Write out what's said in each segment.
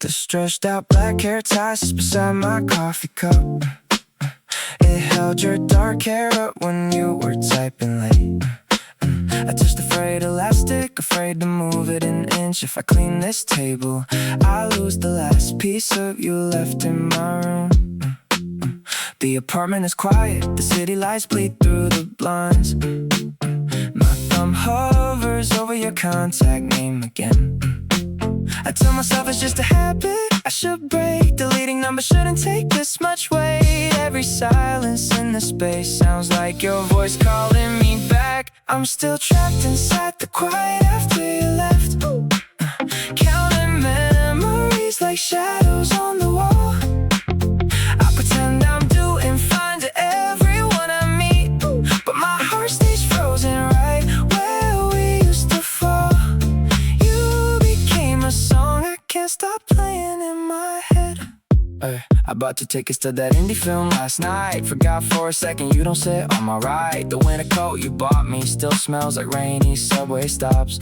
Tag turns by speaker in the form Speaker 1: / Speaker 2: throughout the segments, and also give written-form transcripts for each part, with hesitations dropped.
Speaker 1: The stretched out black hair ties beside my coffee cup. It held your dark hair up when you were typing late. I touched the frayed elastic, afraid to move it an inch. If I clean this table, I lose the last piece of you left in my room. The apartment is quiet, the city lights bleed through the blinds. My thumb hovers over your contact name again. I tell myself it's just a habit I should break. Deleting numbers shouldn't take this much weight. Every silence in the space sounds like your voice calling me back. I'm still trapped inside the quiet after you left. Counting memories like shadows on the wall. I pretend I'm doing fine to everyone I meet, but my heart stays frozen right where we used to fall. You became a song I can't stop playing in my head. I bought your tickets to that indie film last night. Forgot for a second you don't sit on my right. The winter coat you bought me still smells like rainy subway stops.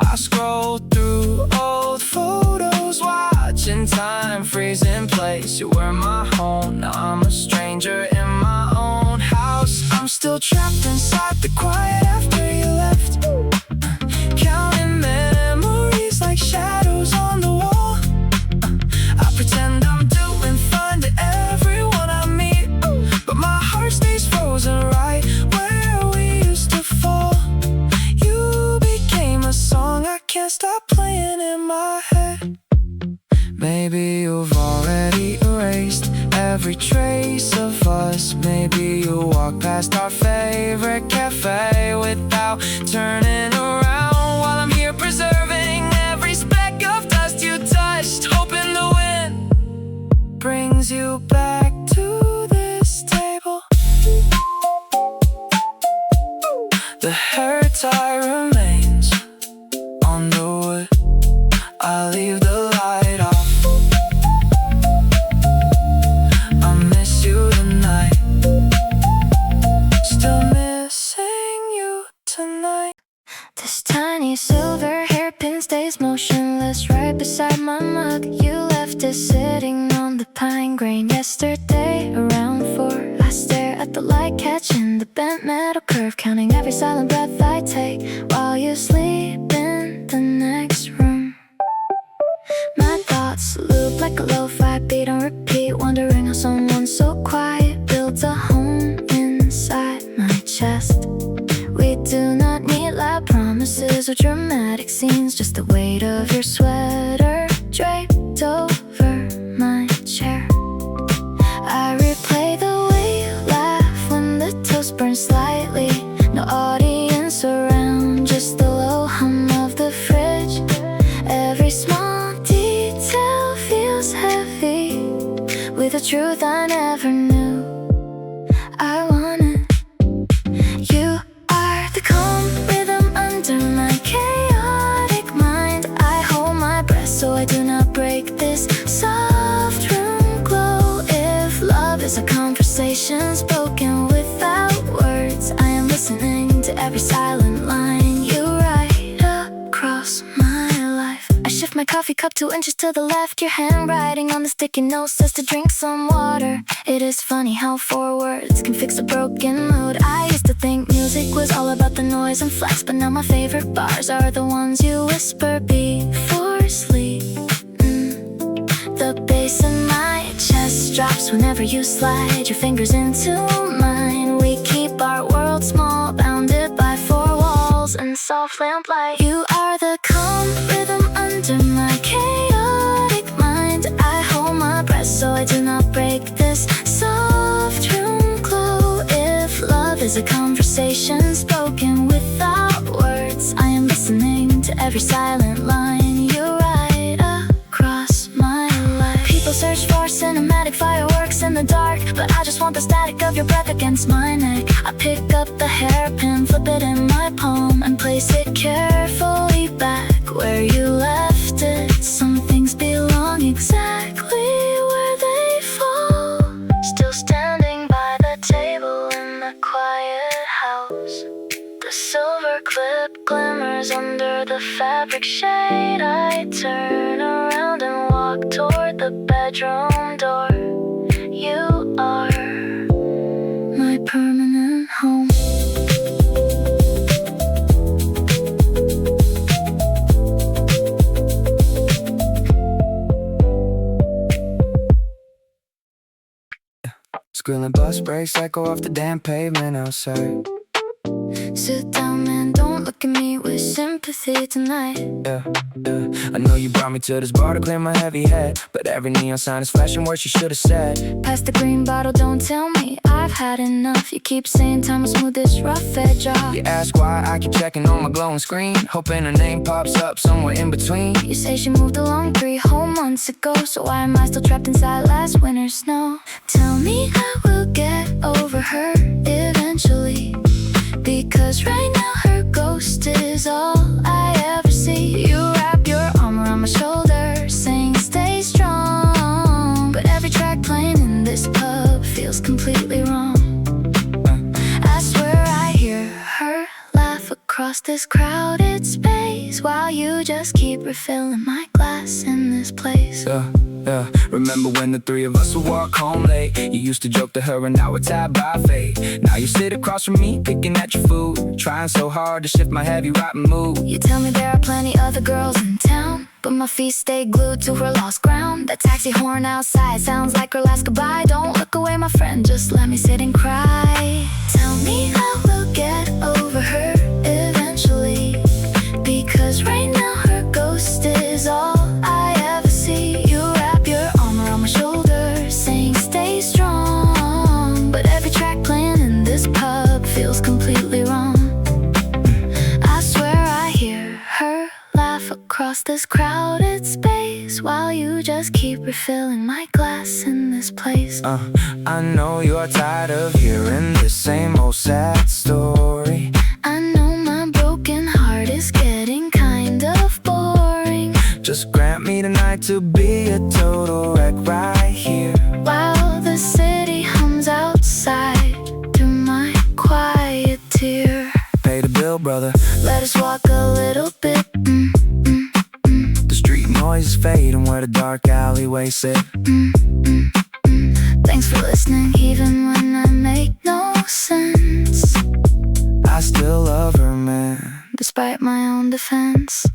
Speaker 1: I scroll through old photos, watching time freeze in place. You were my home, now I'm a stranger in my own house. I'm still trapped inside the quiet after you left. Counting memories like shadows on the wall. I pretend I'm doing fine to everyone I meet, but my heart stays frozen right where we used to fall. You became a song I can't stop playing in my head. Maybe you've already erased every trace of us. Maybe you walk past our favorite cafe without turning around, while I'm here preserving every speck of dust you touched, hoping the wind brings you back to this table. The hair tie remains on the wood. I leave the light off. I miss you tonight. Still missing you tonight. This tiny silver hairpin stays motionless right beside my mug. You left it sitting on the pine grain yesterday around 4. I stare at the light catching the bent metal curve, counting every silent breath I take while you sleep in the next room. My thoughts loop like a lo-fi beat on repeat, wondering how someone so quiet builds a home inside my chest. We do not need loud promises or dramatic scenes, just the weight of your sweater draped over my chair. I replay the way you laugh when the toast burns slightly. No audience around, just the low hum of the fridge. Every small detail feels heavy with a truth I never knew I wanted. You are the calm rhythm under my chaotic mind. I hold my breath so I do not break this soft room glow. If love is a conversation spoken without words, I am listening to every silent line you write across my life. I shift my coffee cup 2 inches to the left. Your handwriting on the sticky note says to drink some water. It is funny how 4 words can fix a broken mood. I used to think music was all about the noise and flex, but now my favorite bars are the ones you whisper before sleep. The bass in my chest drops whenever you slide your fingers into mine. We keep our world small, bounded by 4 walls and soft lamplight. You are the calm rhythm under my chaotic mind. I hold my breath so I do not break this soft room glow. If love is a conversation spoken without words, I am listening to every silent line you write across my life. People search for cinematic fireworks in the dark, but I just want the static of your breath against my neck. I pick up the hairpin, flip it in my palm, and place it carefully back where you left it. Some things belong exactly where they fall. Still standing by the table in the quiet house. The silver clip glimmers under the fabric shade. I turn around and toward the bedroom door. You are my permanent home.
Speaker 2: Squealing bus brakes echo off the damn pavement outside.
Speaker 1: Sit down, man, don't look at me with sympathy tonight.
Speaker 2: Yeah, I know you brought me to this bar to clear my heavy head, but every neon sign is flashing words you should have said.
Speaker 1: Pass the green bottle, don't tell me I've had enough. You keep saying time will smooth this rough edge off.
Speaker 2: You ask why I keep checking on my glowing screen, hoping her name pops up somewhere in between.
Speaker 1: You say she moved along 3 whole months ago, so why am I still trapped inside last winter's snow? Tell me I will get over her eventually, because right now her ghost is all I ever see. You wrap your arm around my shoulder, saying stay strong, but every track playing in this pub feels completely wrong. I swear I hear her laugh across this crowded space, while you just keep refilling my glass in this place.
Speaker 2: Yeah, remember when the 3 of us would walk home late? You used to joke to her and now we're tied by fate. Now you sit across from me, picking at your food, trying so hard to shift my heavy rotten mood.
Speaker 1: You tell me there are plenty other girls in town, but my feet stay glued to her lost ground. That taxi horn outside sounds like her last goodbye. Don't look away, my friend, just let me sit and cry. Tell me I will get over her eventually, because right now her ghost is all I ever see. You wrap your arm around my shoulder, saying stay strong, but every track playing in this pub feels completely wrong. I swear I hear her laugh across this crowded space, while you just keep refilling my glass in this place.
Speaker 2: I know you're tired of hearing the same old sad story.
Speaker 1: I know my broken heart is getting kind of boring.
Speaker 2: Just grant me tonight to be a total wreck right here,
Speaker 1: while the city hums outside through my quiet tear.
Speaker 2: Pay the bill, brother.
Speaker 1: Let us walk a little bit.
Speaker 2: The street noise is fading where the dark alleyway sit.
Speaker 1: Thanks for listening, even when I make no sense.
Speaker 2: I still love her, man,
Speaker 1: despite my own defense.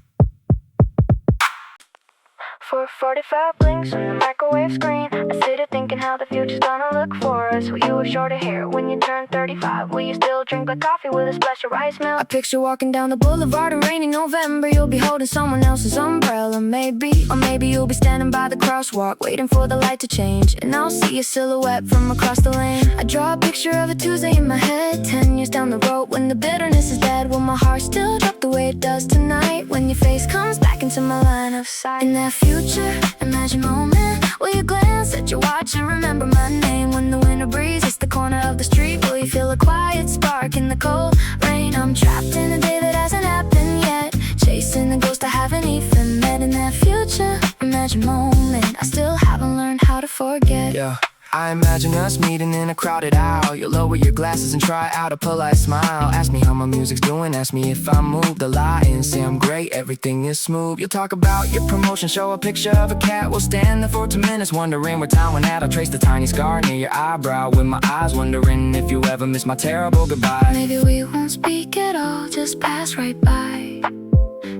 Speaker 1: 4:45 blinks on the microwave screen. I sit here thinking how the future's gonna look for us. Will you have shorter hair when you turn 35? Will you still drink black coffee with a splash of rice milk? I picture walking down the boulevard in rainy November. You'll be holding someone else's umbrella, maybe. Or maybe you'll be standing by the crosswalk, waiting for the light to change, and I'll see your silhouette from across the lane. I draw a picture of a Tuesday in my head, 10 years down the road when the bitterness is dead. Will my heart still drop the way it does tonight, when your face comes back into my line of sight? In that future, imagine moment, will you glance at your watch and remember my name? When the winter breeze hits the corner of the street, will you feel a quiet spark in the cold rain? I'm trapped in a day that hasn't happened yet, chasing a ghost I haven't even met. In that future, imagine moment, I still haven't learned how to forget.
Speaker 2: Yeah, I imagine us meeting in a crowded aisle. You'll lower your glasses and try out a polite smile. Ask me how my music's doing, ask me if I moved a lot, and say I'm great, everything is smooth. You'll talk about your promotion, show a picture of a cat. We'll stand there for 2 minutes, wondering where time went at. I'll trace the tiny scar near your eyebrow with my eyes, wondering if you ever miss my terrible goodbye.
Speaker 1: Maybe we won't speak at all, just pass right by.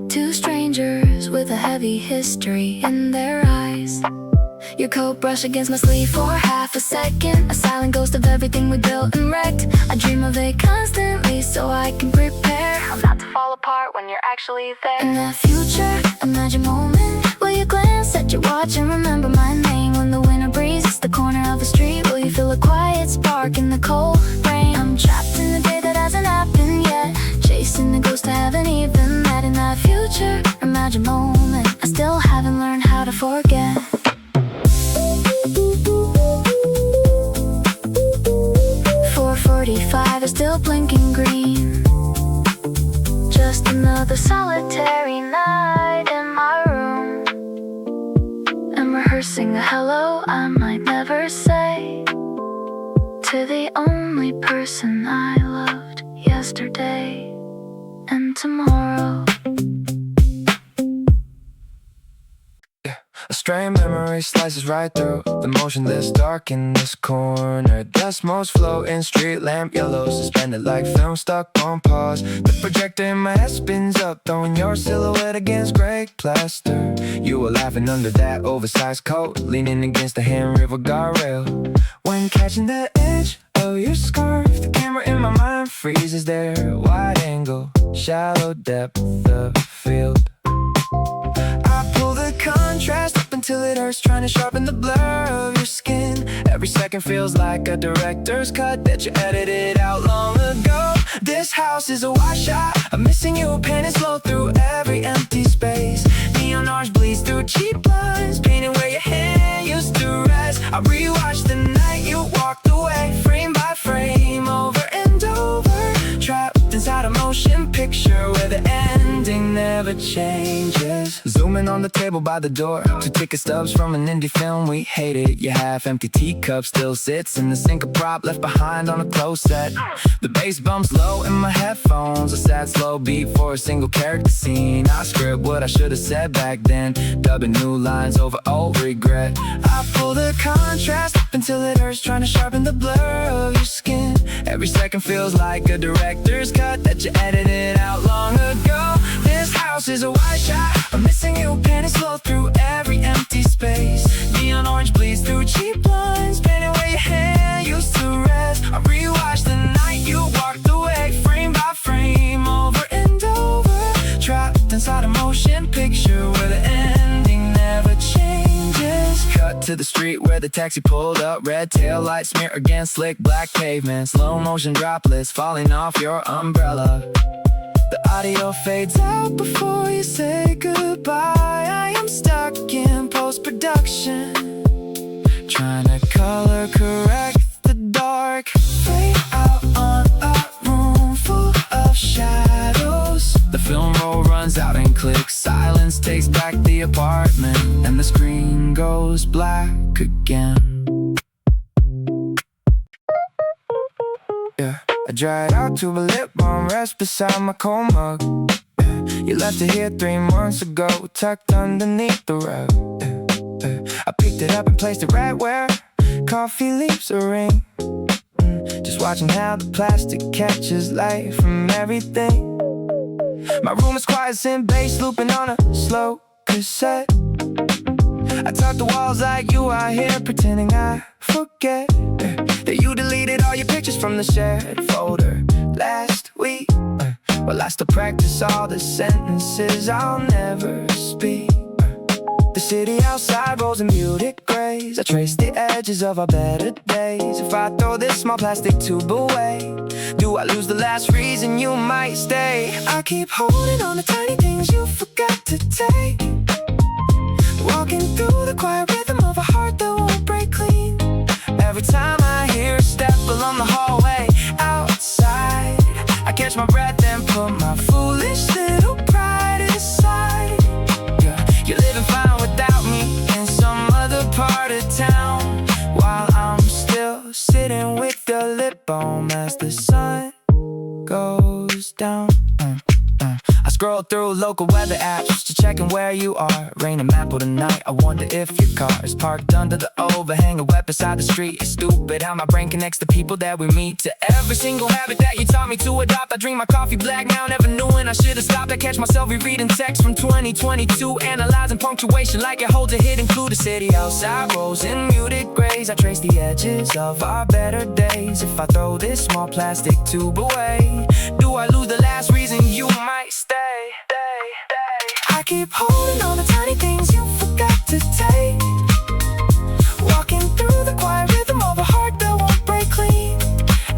Speaker 1: 2 strangers with a heavy history in their eyes. Your coat brush against my sleeve for half a second, a silent ghost of everything we built and wrecked. I dream of it constantly so I can prepare how not to fall apart when you're actually there. In that future, imagine moment, will you glance at your watch and remember my name? When the winter breeze hits the corner of the street, will you feel a quiet spark in the cold rain? I'm trapped in the day that hasn't happened yet, chasing the ghost I haven't even met. In that future, imagine moment, I still haven't learned how to forget. 4:45 is still blinking green, just another solitary night in my room. I'm rehearsing a hello I might never say to the only person I loved yesterday and tomorrow.
Speaker 2: A stray memory slices right through the motionless dark in this corner. Dust motes float in street lamp yellows, suspended like film stuck on pause. The projector in my head spins up, throwing your silhouette against gray plaster. You were laughing under that oversized coat, leaning against the hand river guardrail. When catching the edge of your scarf, the camera in my mind freezes there. Wide angle, shallow depth of field. I pull the contrast up until it hurts, trying to sharpen the blur of your skin. Every second feels like a director's cut that you edited out long ago. This house is a washout, I'm missing you, painting slow through every empty space. Neon orange bleeds through cheap lines, painting where your hand used to rest. I rewatched the night you walked away, frame by frame, over and over. Trapped inside a motion picture where the ending never changes. Zooming on the table by the door, 2 ticket stubs from an indie film we hated. Your half-empty teacup still sits in the sink, a prop left behind on a close set. The bass bumps low in my headphones, a sad slow beat for a single character scene. I script what I should have said back then, dubbing new lines over old regret. I pull the contrast up until it hurts, trying to sharpen the blur of your skin. Every second feels like a director's cut that you edited out long ago. This house is a wide shot, I'm missing you, painting slow through every empty space. Neon orange bleeds through cheap lines, painting where your hand used to rest. I rewatched the night you walked away, frame by frame, over and over. Trapped inside a motion picture where the ending never changes. Cut to the street where the taxi pulled up, red tail lights smear against slick black pavement. Slow motion droplets falling off your umbrella. The audio fades out before you say goodbye. I am stuck in post-production, trying to color correct the dark. Fade out on a room full of shadows. The film roll runs out and clicks, silence takes back the apartment, and the screen goes black again. Yeah, I dried out to a lip balm, rest beside my cold mug. You left it here 3 months ago, tucked underneath the rug. I picked it up and placed it right where coffee leaves a ring. Just watching how the plastic catches light from everything. My room is quiet, synth bass looping on a slow cassette. I talk the walls like you are here, pretending I forget that you deleted all your pictures from the shared folder last week. Well, I still practice all the sentences I'll never speak. The city outside rolls in muted grays. I trace the edges of our better days. If I throw this small plastic tube away, do I lose the last reason you might stay? I keep holding on to tiny things you forgot to take, walking through the quiet rhythm of a heart that won't break clean. Every time I hear a step along the hallway outside, I catch my breath and put my foolish little pride aside. Yeah, you're living fine without me in some other part of town, while I'm still sitting with your lip balm as the sun goes down. I scroll through local weather apps just to checking where you are. Rain and map tonight, I wonder if your car is parked under the overhang or wet beside the street. It's stupid how my brain connects the people that we meet to every single habit that you taught me to adopt. I drink my coffee black now, never knew when I should have stopped. I catch myself rereading text from 2022, analyzing punctuation like it holds a hidden clue. The city outside rolls in muted grays. I trace the edges of our better days. If I throw this small plastic tube away, do I lose the last reason you might stay? I keep holding on to tiny things you forgot to take, walking through the quiet rhythm of a heart that won't break clean.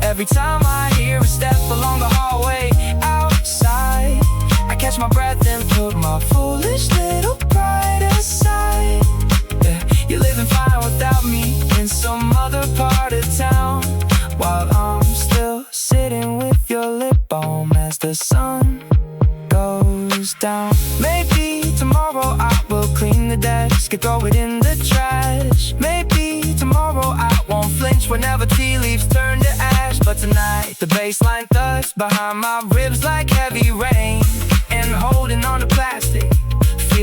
Speaker 2: Every time I hear a step along the hallway outside, I catch my breath and put my foolish little pride aside. Yeah, you're living fine without me in some other part of town, while I'm still sitting with your lip balm as the sun goes down. Maybe tomorrow I will clean the desk and throw it in the trash. Maybe tomorrow I won't flinch whenever tea leaves turn to ash. But tonight the baseline thuds behind my ribs like heavy rain, and holding on to plastic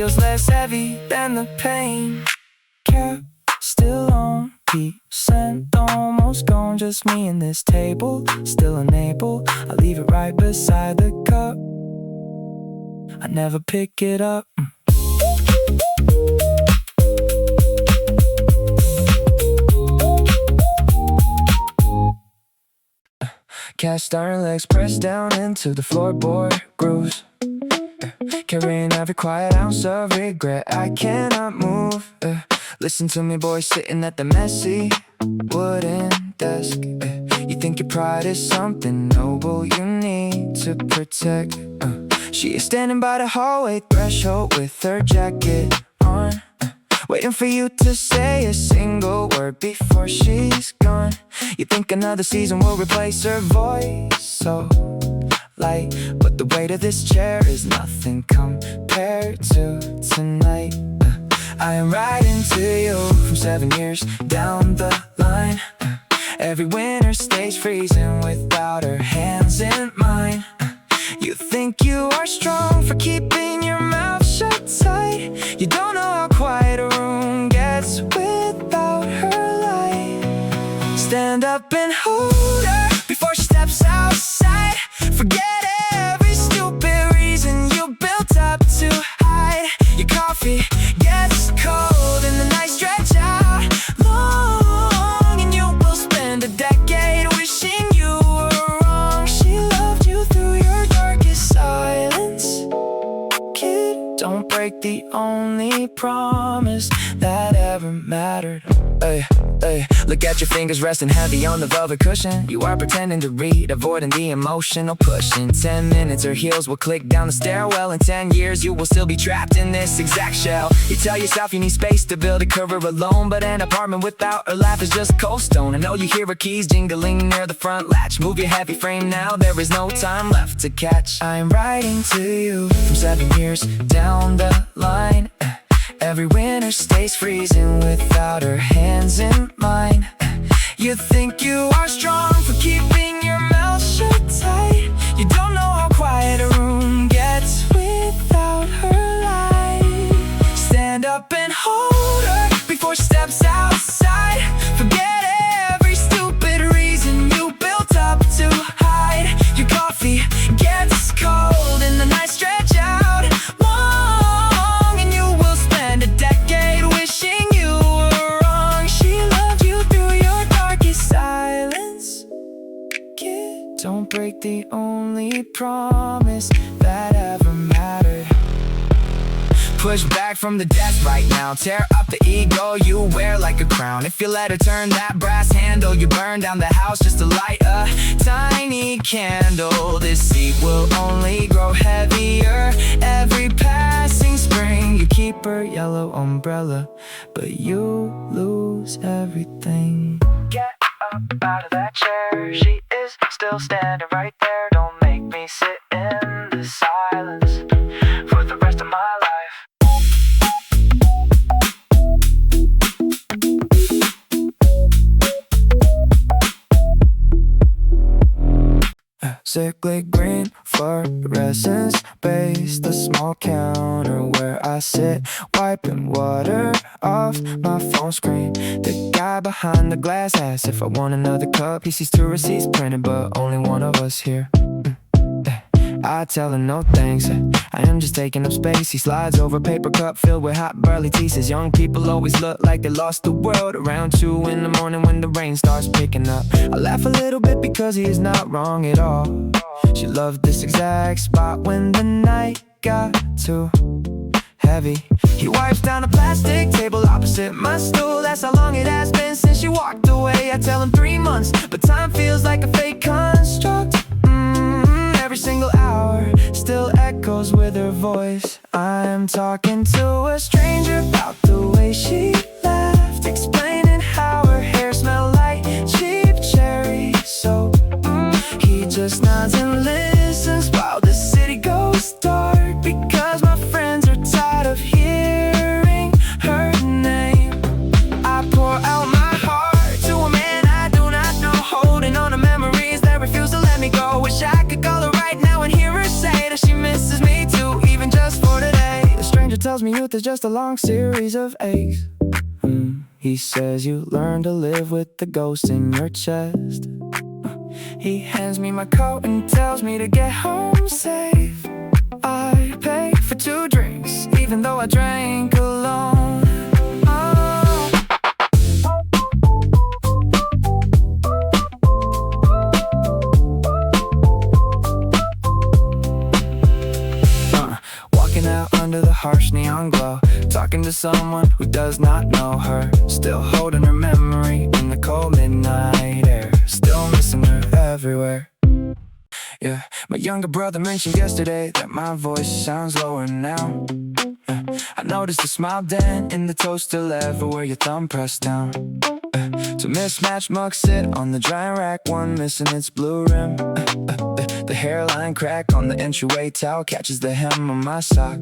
Speaker 2: feels less heavy than the pain. Cap still on, percent almost gone. Just me and this table, still unable. I leave it right beside the cup. I never pick it up. Cast iron legs pressed down into the floorboard grooves. Carrying every quiet ounce of regret. I cannot move. Listen to me, boy, sitting at the messy wooden desk. You think your pride is something noble you need to protect. She is standing by the hallway threshold with her jacket on, waiting for you to say a single word before she's gone. You think another season will replace her voice so light, but the weight of this chair is nothing compared to tonight. I am writing to you from 7 years down the line. Every winter stays freezing without her hands in mine. You think you are strong for keeping your mouth shut tight. You don't know how quiet a room gets without her light. Stand up and hold her before she steps outside. Forget every stupid reason you built up to hide. Your coffee gets cold and the nights stretch out long, and you will spend a decade wishing you were wrong. She loved you through your darkest silence. Kid, don't break the only promise that ever mattered. Hey, hey, look at your fingers resting heavy on the velvet cushion. You are pretending to read, avoiding the emotional push. In 10 minutes her heels will click down the stairwell. In 10 years you will still be trapped in this exact shell. You tell yourself you need space to build a career alone, but an apartment without her laugh is just cold stone. I know you hear her keys jingling near the front latch. Move your heavy frame now, there is no time left to catch. I'm writing to you from 7 years down the line. Every winter stays freezing without her hands in mine. You think you are strong for keeping your mouth shut tight. You don't know how quiet a room gets without her light. Stand up and hold her before she steps outside. Forget every stupid reason you built up to hide. Your coffee gets cold and the nights stretch out long, and you will spend a decade wishing you were wrong. She loved you through your darkest silence. Kid, don't break the only promise that ever mattered. Push back from the desk right now. Tear up the ego you wear like a crown. If you let her turn that brass handle, you burn down the house just to light a tiny candle. This seat will only grow heavier every passing spring. You keep her yellow umbrella, but you lose everything. Get up out of that chair. She is still standing right there. Don't make me sit in the silence for the rest of my life. Cyclic green fluorescence base, the small counter where I sit, wiping water off my phone screen. The guy behind the glass asks if I want another cup. He sees 2 receipts printed, but only one of us here. I tell him no thanks, I am just taking up space. He slides over a paper cup filled with hot burly tea. Says young people always look like they lost the world around 2 in the morning when the rain starts picking up. I laugh a little bit because he is not wrong at all. She loved this exact spot when the night got too heavy. He wipes down the plastic table opposite my stool. That's how long it has been since she walked away. I tell him 3 months, but time feels like a fake construct. Every single hour still echoes with her voice. I'm talking to a stranger about the way she laughed, explaining how her hair smelled like cheap cherry soap. He just nods and listens while the city goes dark, because my friends are tired of hearing her name. I pour out my heart to a man I do not know, holding on to memories that refuse to let me go. Wish I could call her right now and hear her say that she misses me too, even just for today. The stranger tells me you death is just a long series of aches. He says you learn to live with the ghost in your chest. He hands me my coat and tells me to get home safe. I pay for 2 drinks, even though I drank alone. Walking out under the harsh neon glow, talking to someone who does not know her. Still holding her memory in the cold midnight air. Still missing her everywhere. Yeah, my younger brother mentioned yesterday that my voice sounds lower now. I noticed a smile dent in the toaster lever where your thumb pressed down. 2 mismatched mugs sit on the drying rack, one missing its blue rim. The hairline crack on the entryway towel catches the hem of my sock.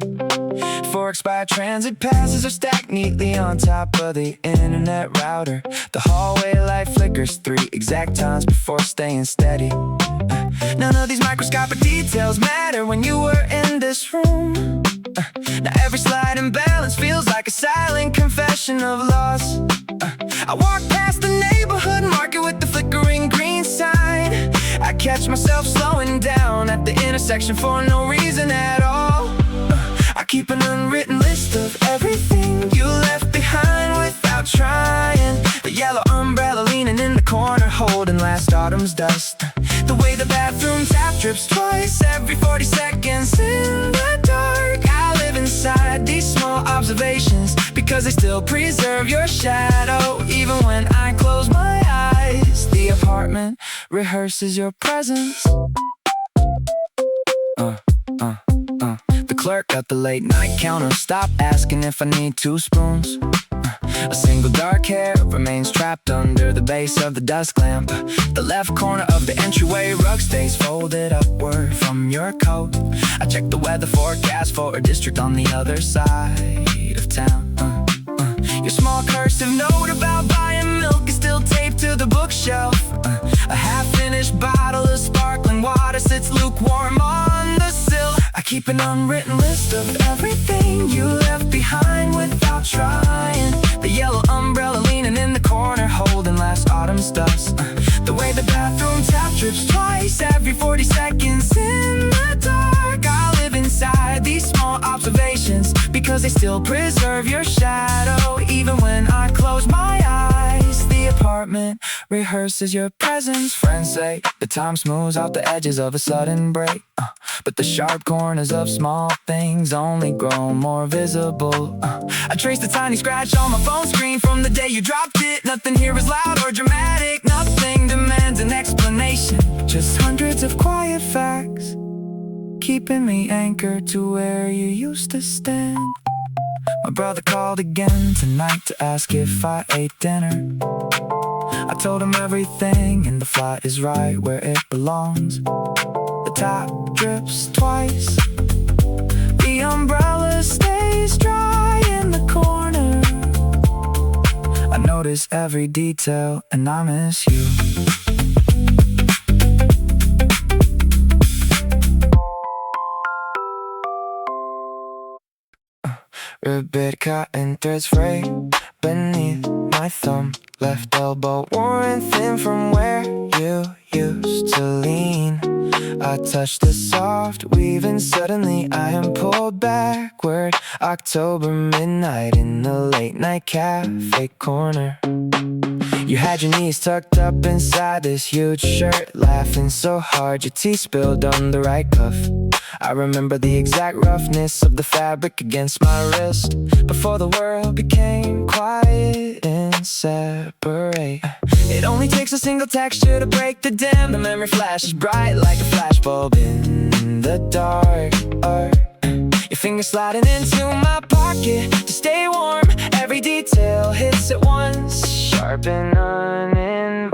Speaker 2: 4 expired transit passes are stacked neatly on top of the internet router. The hallway light flickers 3 exact times before staying steady. None of these microscopic details matter when you were in this room. Now every slide and balance feels like a silent confession of loss. I walk past the neighborhood market with the flickering green sign. I catch myself slowing down at the intersection for no reason at all. I keep an unwritten list of everything you left behind without trying. The yellow umbrella leaning in the corner holding last autumn's dust. The way the bathroom tap drips twice every 40 seconds in the dark. I live inside these small observations because they still preserve your shadow. Even when I close my eyes, the apartment rehearses your presence. The clerk at the late night counter stopped asking if I need 2 spoons. A single dark hair remains trapped under the base of the desk lamp. The left corner of the entryway rug stays folded upward from your coat. I check the weather forecast for a district on the other side of town. Your small cursive note about buying milk is still taped to the bookshelf. A half-finished bottle of sparkling water sits lukewarm on the sill. I keep an unwritten list of everything you left behind without trying. The yellow umbrella leaning in the corner holding last autumn's dust. The way the bathroom tap drips twice every 40 seconds in the dark. I live inside these small observations because they still preserve your shadow. Even when I close my eyes, the apartment rehearses your presence. Friends say the time smooths out the edges of a sudden break, but the sharp corners of small things only grow more visible. I trace the tiny scratch on my phone screen from the day you dropped it. Nothing here is loud or dramatic, nothing demands an explanation. Just hundreds of quiet facts, keeping me anchored to where you used to stand. My brother called again tonight to ask if I ate dinner. I told him everything and the flight is right where it belongs. The tap drips twice, the umbrella stays dry in the corner. I notice every detail and I miss you. Ribbit cotton threads frayed beneath my thumb. Left elbow worn thin from where you used to lean. I touch the soft weave and suddenly I am pulled backward. October midnight in the late night cafe corner. You had your knees tucked up inside this huge shirt, laughing so hard your tea spilled on the right cuff. I remember the exact roughness of the fabric against my wrist before the world became quiet and separate. It only takes a single texture to break the dim. The memory flashes bright like a flashbulb in the dark. Your fingers sliding into my pocket to stay warm. Every detail hits at once, sharp and uninvited.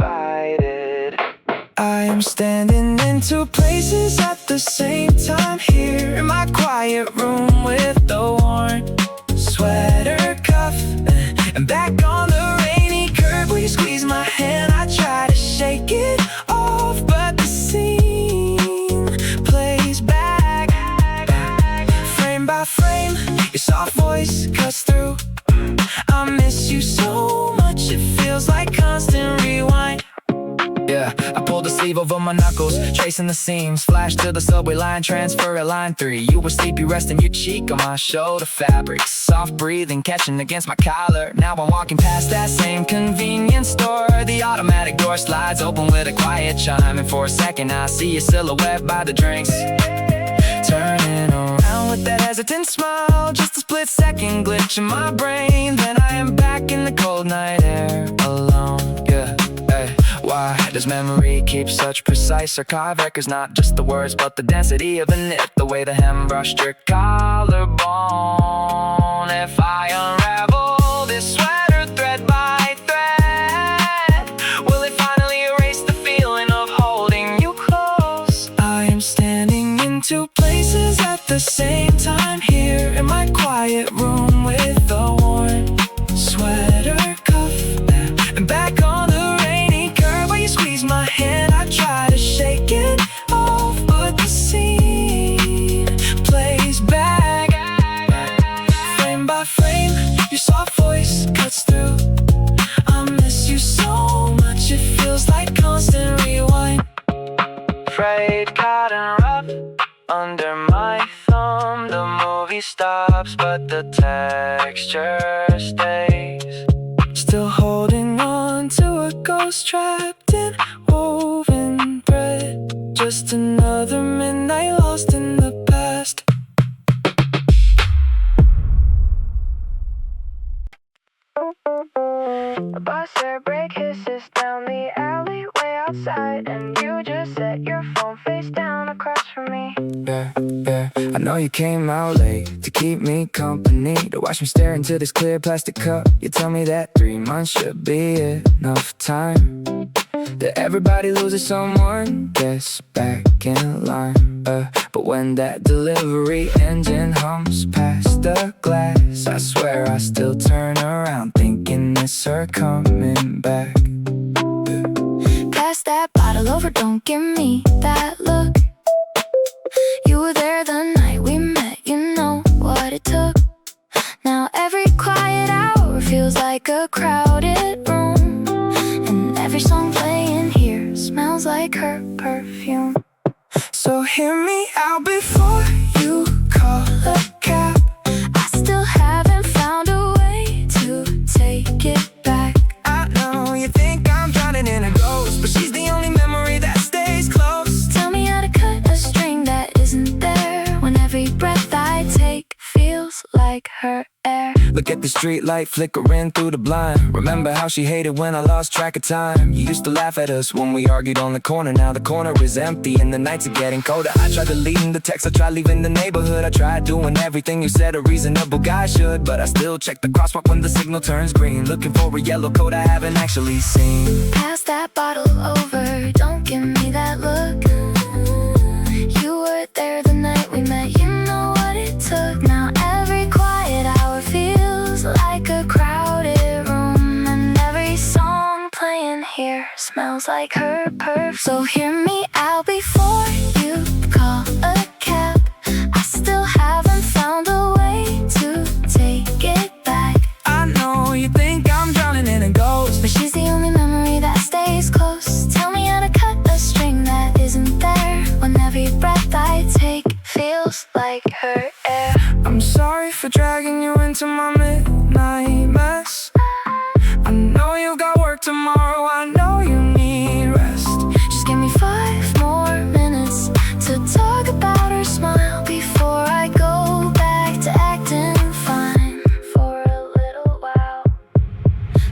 Speaker 2: I am standing in 2 places at the same time. Here in my quiet room with the worn sweater cuff, and back on the rainy curb where you squeeze my hand. I try to shake it off, but the scene plays back. Frame by frame, your soft voice you so much it feels like constant rewind. Yeah, I pulled the sleeve over my knuckles, tracing the seams. Flash to the subway line, transfer at line 3. You were sleepy, resting your cheek on my shoulder fabric. Soft breathing, catching against my collar. Now I'm walking past that same convenience store. The automatic door slides open with a quiet chime. And for a second I see your silhouette by the drinks. Turning around with that hesitant smile. Just a split second glitch in my brain. Then I am back in the cold night air, alone, yeah. Hey, why does memory keep such precise archive records? Not just the words, but the density of the knit. The way the hem brushed your collarbone. If I unravel this sweater thread by thread, will it finally erase the feeling of holding you close? I am standing in two places at the same time. Here in my quiet room with a worn sweater cuff, and back on the rainy curb where you squeeze my hand. I try to shake it off, but the scene plays back. Frame by frame, your soft voice cuts through. I miss you so much, it feels like constant rewind. Frayed, cotton rough under my thumb. The movie stops, but the texture stays. Still holding on to a ghost trapped in woven thread. Just another midnight lost in the past.
Speaker 1: A bus or brake hisses down the alleyway outside, and you just set your phone face down across from me.
Speaker 2: Yeah, I know you came out late to keep me company, to watch me stare into this clear plastic cup. You tell me that 3 months should be enough time, that everybody loses someone, gets back in line. But when that delivery engine hums past the glass, I swear I still turn around thinking it's her coming back.
Speaker 1: Pass that bottle over, don't give me that look. You were there the night we met, you know what it took. Now every quiet hour feels like a crowded room, and every song playing here smells like her perfume.
Speaker 2: So hear me out before you call a cab.
Speaker 1: I still haven't found a way to take it back.
Speaker 2: I know you think I'm drowning in a ghost, but she's the only memory that stays close.
Speaker 1: Tell me how to cut a string that isn't there, when every breath I take feels like her air.
Speaker 2: Look at the street light flickering through the blind. Remember how she hated when I lost track of time. You used to laugh at us when we argued on the corner. Now the corner is empty and the nights are getting colder. I tried deleting the text, I tried leaving the neighborhood. I tried doing everything you said a reasonable guy should, but I still check the crosswalk when the signal turns green, looking for a yellow coat I haven't actually seen.
Speaker 1: Pass that bottle over, don't give me that look. You were there the night we met, you know what it took. Now every quiet hour feels like a crowded room, and every song playing here smells like her perfume. So hear me out before you call a cab. I still haven't found a way to take it back.
Speaker 2: I know you think I'm drowning in a ghost,
Speaker 1: But she's the only memory that stays close. Tell me how to cut a string that isn't there, when every breath I take feels like her air.
Speaker 2: I'm sorry for dragging you into my midnight mess. I know you got work tomorrow, I know you need rest.
Speaker 1: Just give me 5 more minutes to talk about her smile before I go back to acting fine for a little while.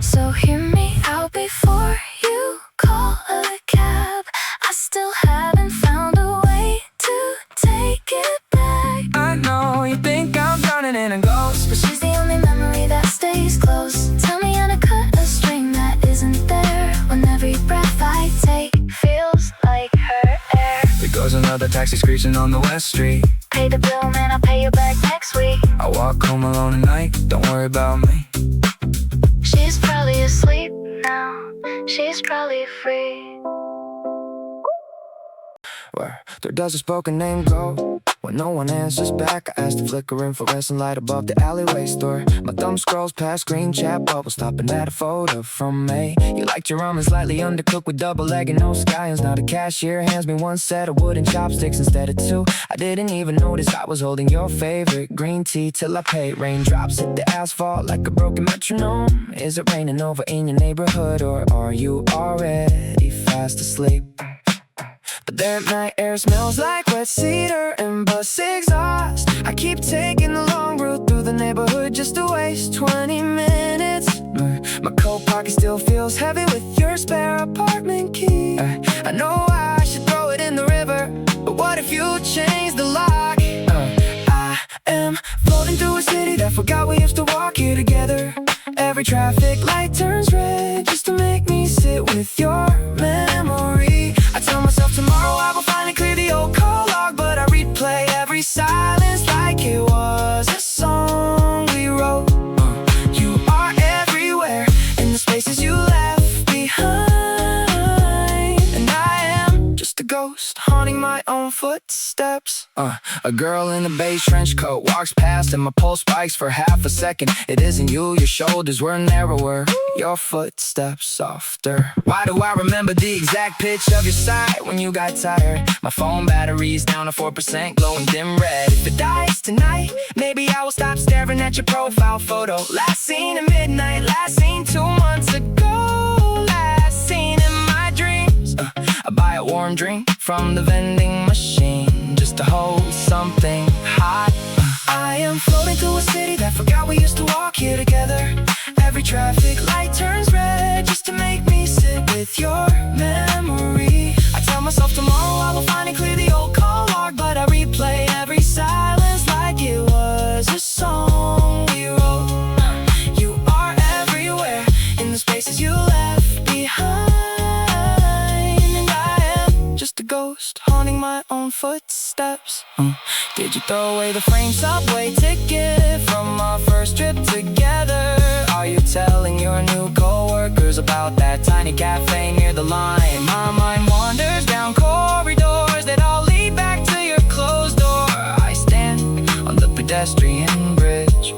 Speaker 1: So hear me out before you call a cab. I still haven't found a way to take it back.
Speaker 2: I know you think I'm drowning in a ghost,
Speaker 1: But she's the only memory that stays close. Tell me how to cut a string that isn't there, when every breath I take feels like her air.
Speaker 2: there goes another taxi screeching on the West Street.
Speaker 1: Pay the bill, man, I'll pay you back next week.
Speaker 2: I walk home alone at night, don't worry about me.
Speaker 1: She's probably asleep now, she's probably free.
Speaker 2: Where does a spoken name go? When no one answers back, I ask the flickering fluorescent light above the alleyway store. My thumb scrolls past green chat bubbles, stopping at a photo from May. You liked your ramen slightly undercooked with double egg and no scallions. Now the cashier hands me one set of wooden chopsticks instead of two. I didn't even notice I was holding your favorite green tea till I paid. Raindrops hit the asphalt like a broken metronome. Is it raining over in your neighborhood, or are you already fast asleep? But that night air smells like wet cedar and bus exhaust. I keep taking the long route through the neighborhood just to waste 20 minutes. My coat pocket still feels heavy with your spare apartment key. I know I should throw it in the river, but what if you change the lock? I am floating through a city that forgot we used to walk here together. Every traffic light turns red just to make me sit with your memory. I tell myself tomorrow I will finally clear the old call log, but I replay every silence like it was a song we wrote. You are everywhere in the spaces you left behind, and I am just a ghost haunting my own footsteps. A girl in a beige trench coat walks past and my pulse spikes for half a second. It isn't you, your shoulders were narrower, your footsteps softer. Why do I remember the exact pitch of your sigh when you got tired? My phone battery's down to 4%, glowing dim red. If it dies tonight, maybe I will stop staring at your profile photo. Last seen at midnight, last seen 2 months ago, last seen in my dreams. I buy a warm drink from the vending machine just to hold something hot. I am floating through a city that forgot we used to walk here together. Every traffic light turns red just to make me sit with your memory. I tell myself tomorrow I will finally clear the old call log, but I replay every silence like it was a song we wrote. You are everywhere in the spaces you left behind, and I am just a ghost haunting my own footsteps. Did you throw away the framed subway ticket from our first trip together? Are you telling your new co-workers about that tiny cafe near the line? My mind wanders down corridors that all lead back to your closed door. I stand on the pedestrian bridge,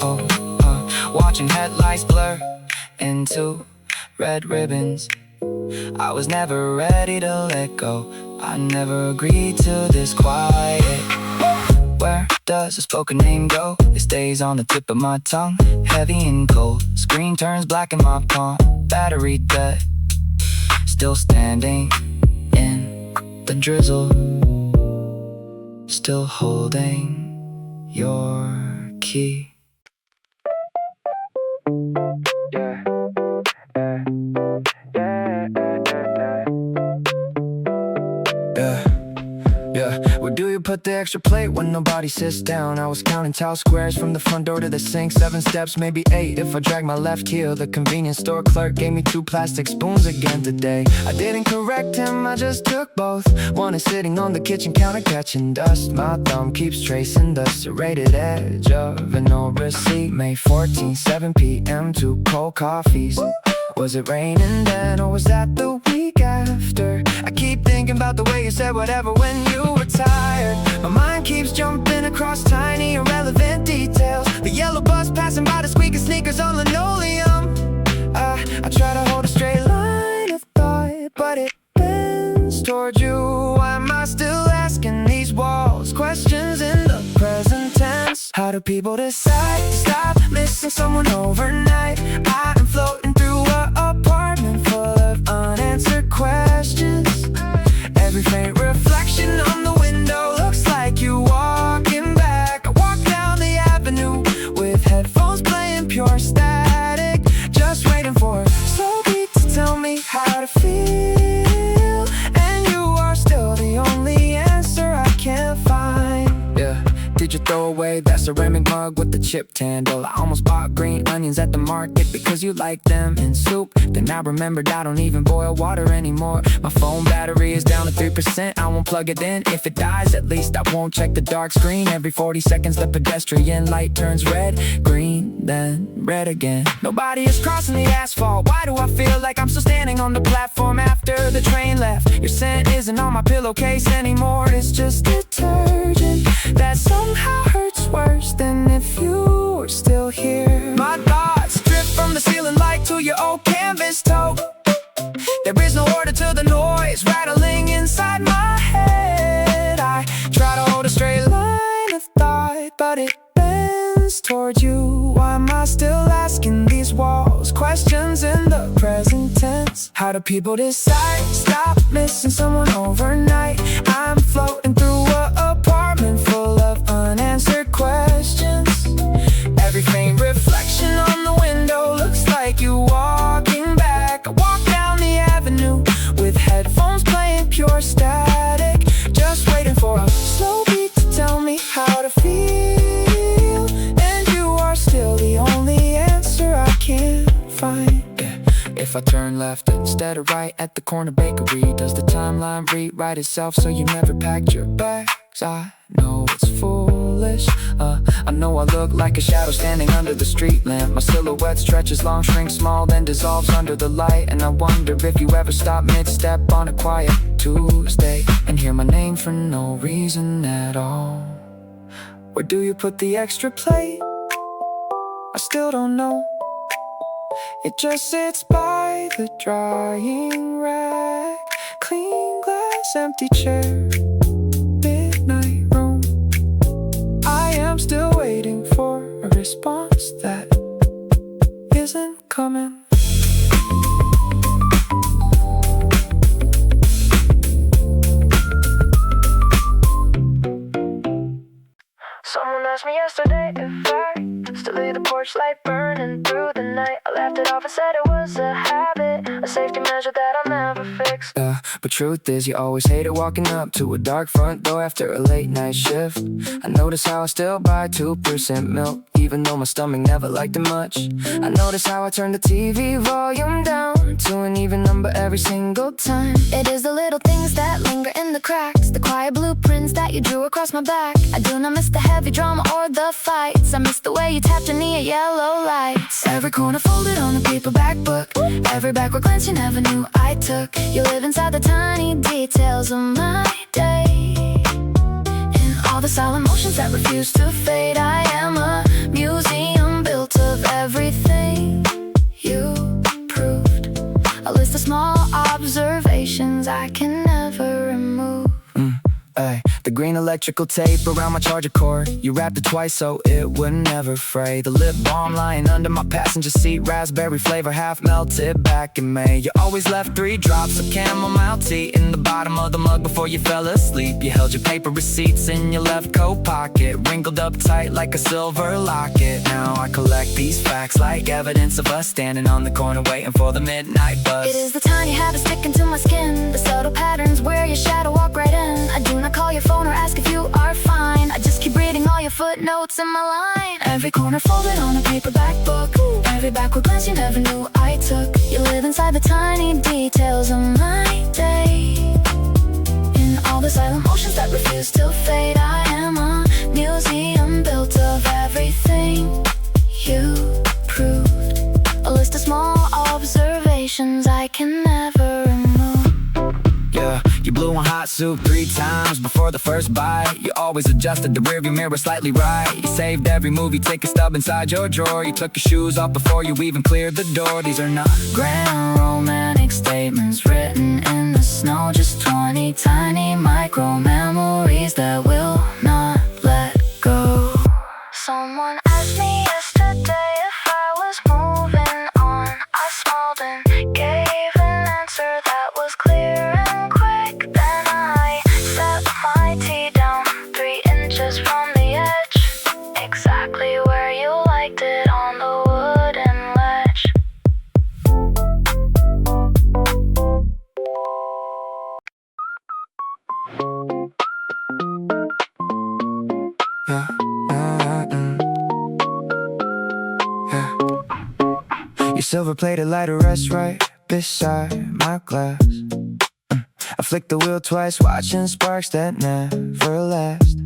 Speaker 2: watching headlights blur into red ribbons. I was never ready to let go, I never agreed to this quiet. Where does a spoken name go? It stays on the tip of my tongue, heavy and cold. Screen turns black in my palm, battery dead, still standing in the drizzle, still holding your key. Yeah. Where do you put the extra plate when nobody sits down? I was counting tile squares from the front door to the sink, 7 steps, maybe 8 if I drag my left heel. The convenience store clerk gave me 2 plastic spoons again today. I didn't correct him, I just took both. One is sitting on the kitchen counter catching dust. My thumb keeps tracing the serrated edge of an old receipt. May 14, 7 p.m. 2 cold coffees. Was it raining then, or was that the week after? I keep thinking about the way you said whatever when you were tired. My mind keeps jumping across tiny irrelevant details. The yellow bus passing by, the squeaky sneakers on linoleum. I try to hold a straight line of thought, but it bends toward you. Why am I still asking these walls questions in the present tense? How do people decide to stop missing someone overnight? I am floating through an apartment full of unanswered questions. Every faint reflection on the window looks like you walking back. I walk down the avenue with headphones playing pure static, just waiting for a slow beat to tell me how to feel. And you are still the only answer I can't find. Yeah. Did you throw away that ceramic mug with the chipped handle? I almost bought green onions at the market because you like them in soup. Then I remembered I don't even boil water anymore. My phone battery is down to 3%, I won't plug it in. If it dies, at least I won't check the dark screen. Every 40 seconds the pedestrian light turns red, green, then red again. Nobody is crossing the asphalt. Why do I feel like I'm still standing on the platform after the train left? Your scent isn't on my pillowcase anymore, it's just detergent that's questions in the present tense. How do people decide? Stop missing someone overnight. I'm floating through an apartment full of unanswered questions. Every faint reflection on the window looks like you walking back. I walk down the avenue with headphones playing pure static, just waiting for a slow beat to tell me how to feel. And you are still the only answer I can't find. If I turn left instead of right at the corner bakery, does the timeline rewrite itself so you never packed your bags? I know it's foolish. I know I look like a shadow standing under the street lamp. My silhouette stretches long, shrinks small, then dissolves under the light. And I wonder if you ever stop mid-step on a quiet Tuesday and hear my name for no reason at all. Where do you put the extra plate? I still don't know. It just sits by the drying rack. Clean glass, empty chair, midnight room. I am still waiting for a response that isn't coming. Someone asked me yesterday if I still leave the porch light burning through the night. I laughed it off and said it was a habit, a safety measure that I'll never fix. But truth is, you always hated walking up to a dark front door after a late night shift. I notice how I still buy 2% milk, even though my stomach never liked it much. I notice how I turn the TV volume down to an even number every single time.
Speaker 1: It is the little things that linger in the cracks, the quiet blueprints that you drew across my back. I do not miss the heavy drama or the fights. I miss the way you tapped your knee at yellow lights. Every corner folded on a paperback book, every backward glance you never knew I took. You live inside the tiny details of my day, in all the silent motions that refuse to fade. I am a museum built of everything you proved, a list of small observations I can never remove.
Speaker 2: The green electrical tape around my charger cord, you wrapped it twice so it would never fray. The lip balm lying under my passenger seat, raspberry flavor half melted back in May. You always left 3 drops of chamomile tea in the bottom of the mug before you fell asleep. You held your paper receipts in your left coat pocket, wrinkled up tight like a silver locket. Now I collect these facts like evidence of us standing on the corner waiting for the midnight buzz.
Speaker 1: It is the tiny habits sticking to my skin, the subtle patterns where your shadow walk right in. I do not call your phone or ask if you are fine, I just keep reading all your footnotes in my line. Every corner folded on a paperback book, every backward glance you never knew I took. You live inside the tiny details of my day, in all the silent motions that refuse to fade. I am a museum built of everything you proved, a list of small observations I can never remove.
Speaker 2: Yeah, you blew on hot soup 3 times before the first bite. You always adjusted the rearview mirror slightly right. You saved every movie, take a stub inside your drawer. You took your shoes off before you even cleared the door. These are not
Speaker 1: grand romantic statements written in the snow, just 20 tiny micro memories that will not let go. Someone asked me yesterday if I was moving on. I smiled and gave an answer that was clear and quick. Then I set my tea down 3 inches from the edge, exactly where you liked it, on the wooden ledge.
Speaker 2: Your silver-plated lighter rests right beside my glass. I flick the wheel twice, watching sparks that never last.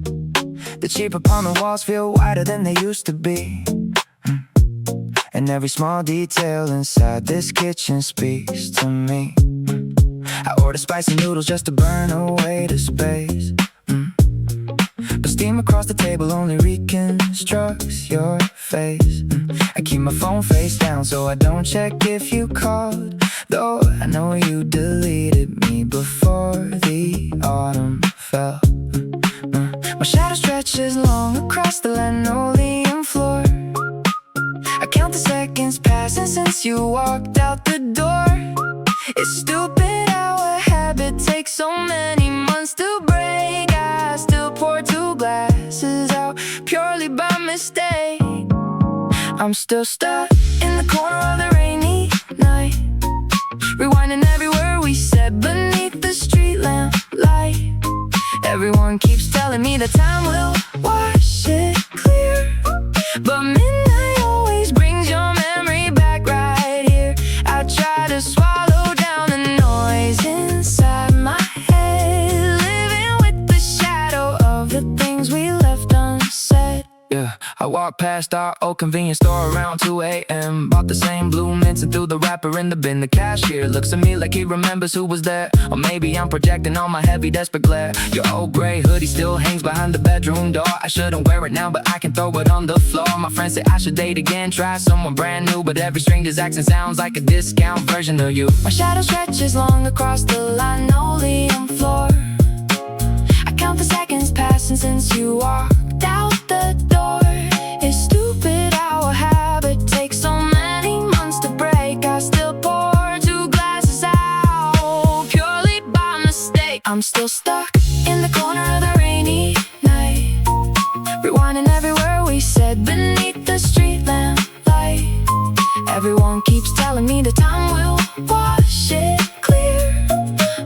Speaker 2: The cheap upon the walls feel wider than they used to be, and every small detail inside this kitchen speaks to me. I order spicy noodles just to burn away the space, but steam across the table only reconstructs your face. I keep my phone face down so I don't check if you called, though I know you deleted me before the autumn fell. My shadow stretches long across the linoleum floor. I count the seconds pass passing since you walked out the door. It's stupid how a habit takes so many months to break. I still pour 2 glasses out purely by mistake. I'm still stuck in the corner of the rainy night, rewinding every word we said beneath the street lamp light. Everyone keeps telling me that time will wash it clear, but midnight always brings your memory back right here. I try to swallow down the noise inside my head, living with the shadow of the things we left unsaid. Yeah, I walked past our old convenience store around 2 a.m. Bought the same blue mints and threw the wrapper in the bin. The cashier looks at me like he remembers who was there. Or maybe I'm projecting on my heavy desperate glare. Your old gray hoodie still hangs behind the bedroom door. I shouldn't wear it now, but I can throw it on the floor. My friends say I should date again, try someone brand new, but every stranger's accent sounds like a discount version of you. My shadow stretches long across the linoleum floor. I count the seconds passing since you walked out the door. It's stupid how a habit takes so many months to break. I still pour 2 glasses out purely by mistake. I'm still stuck in the corner of the rainy night, rewinding every word we said beneath the street lamp light. Everyone keeps telling me the time will wash it clear,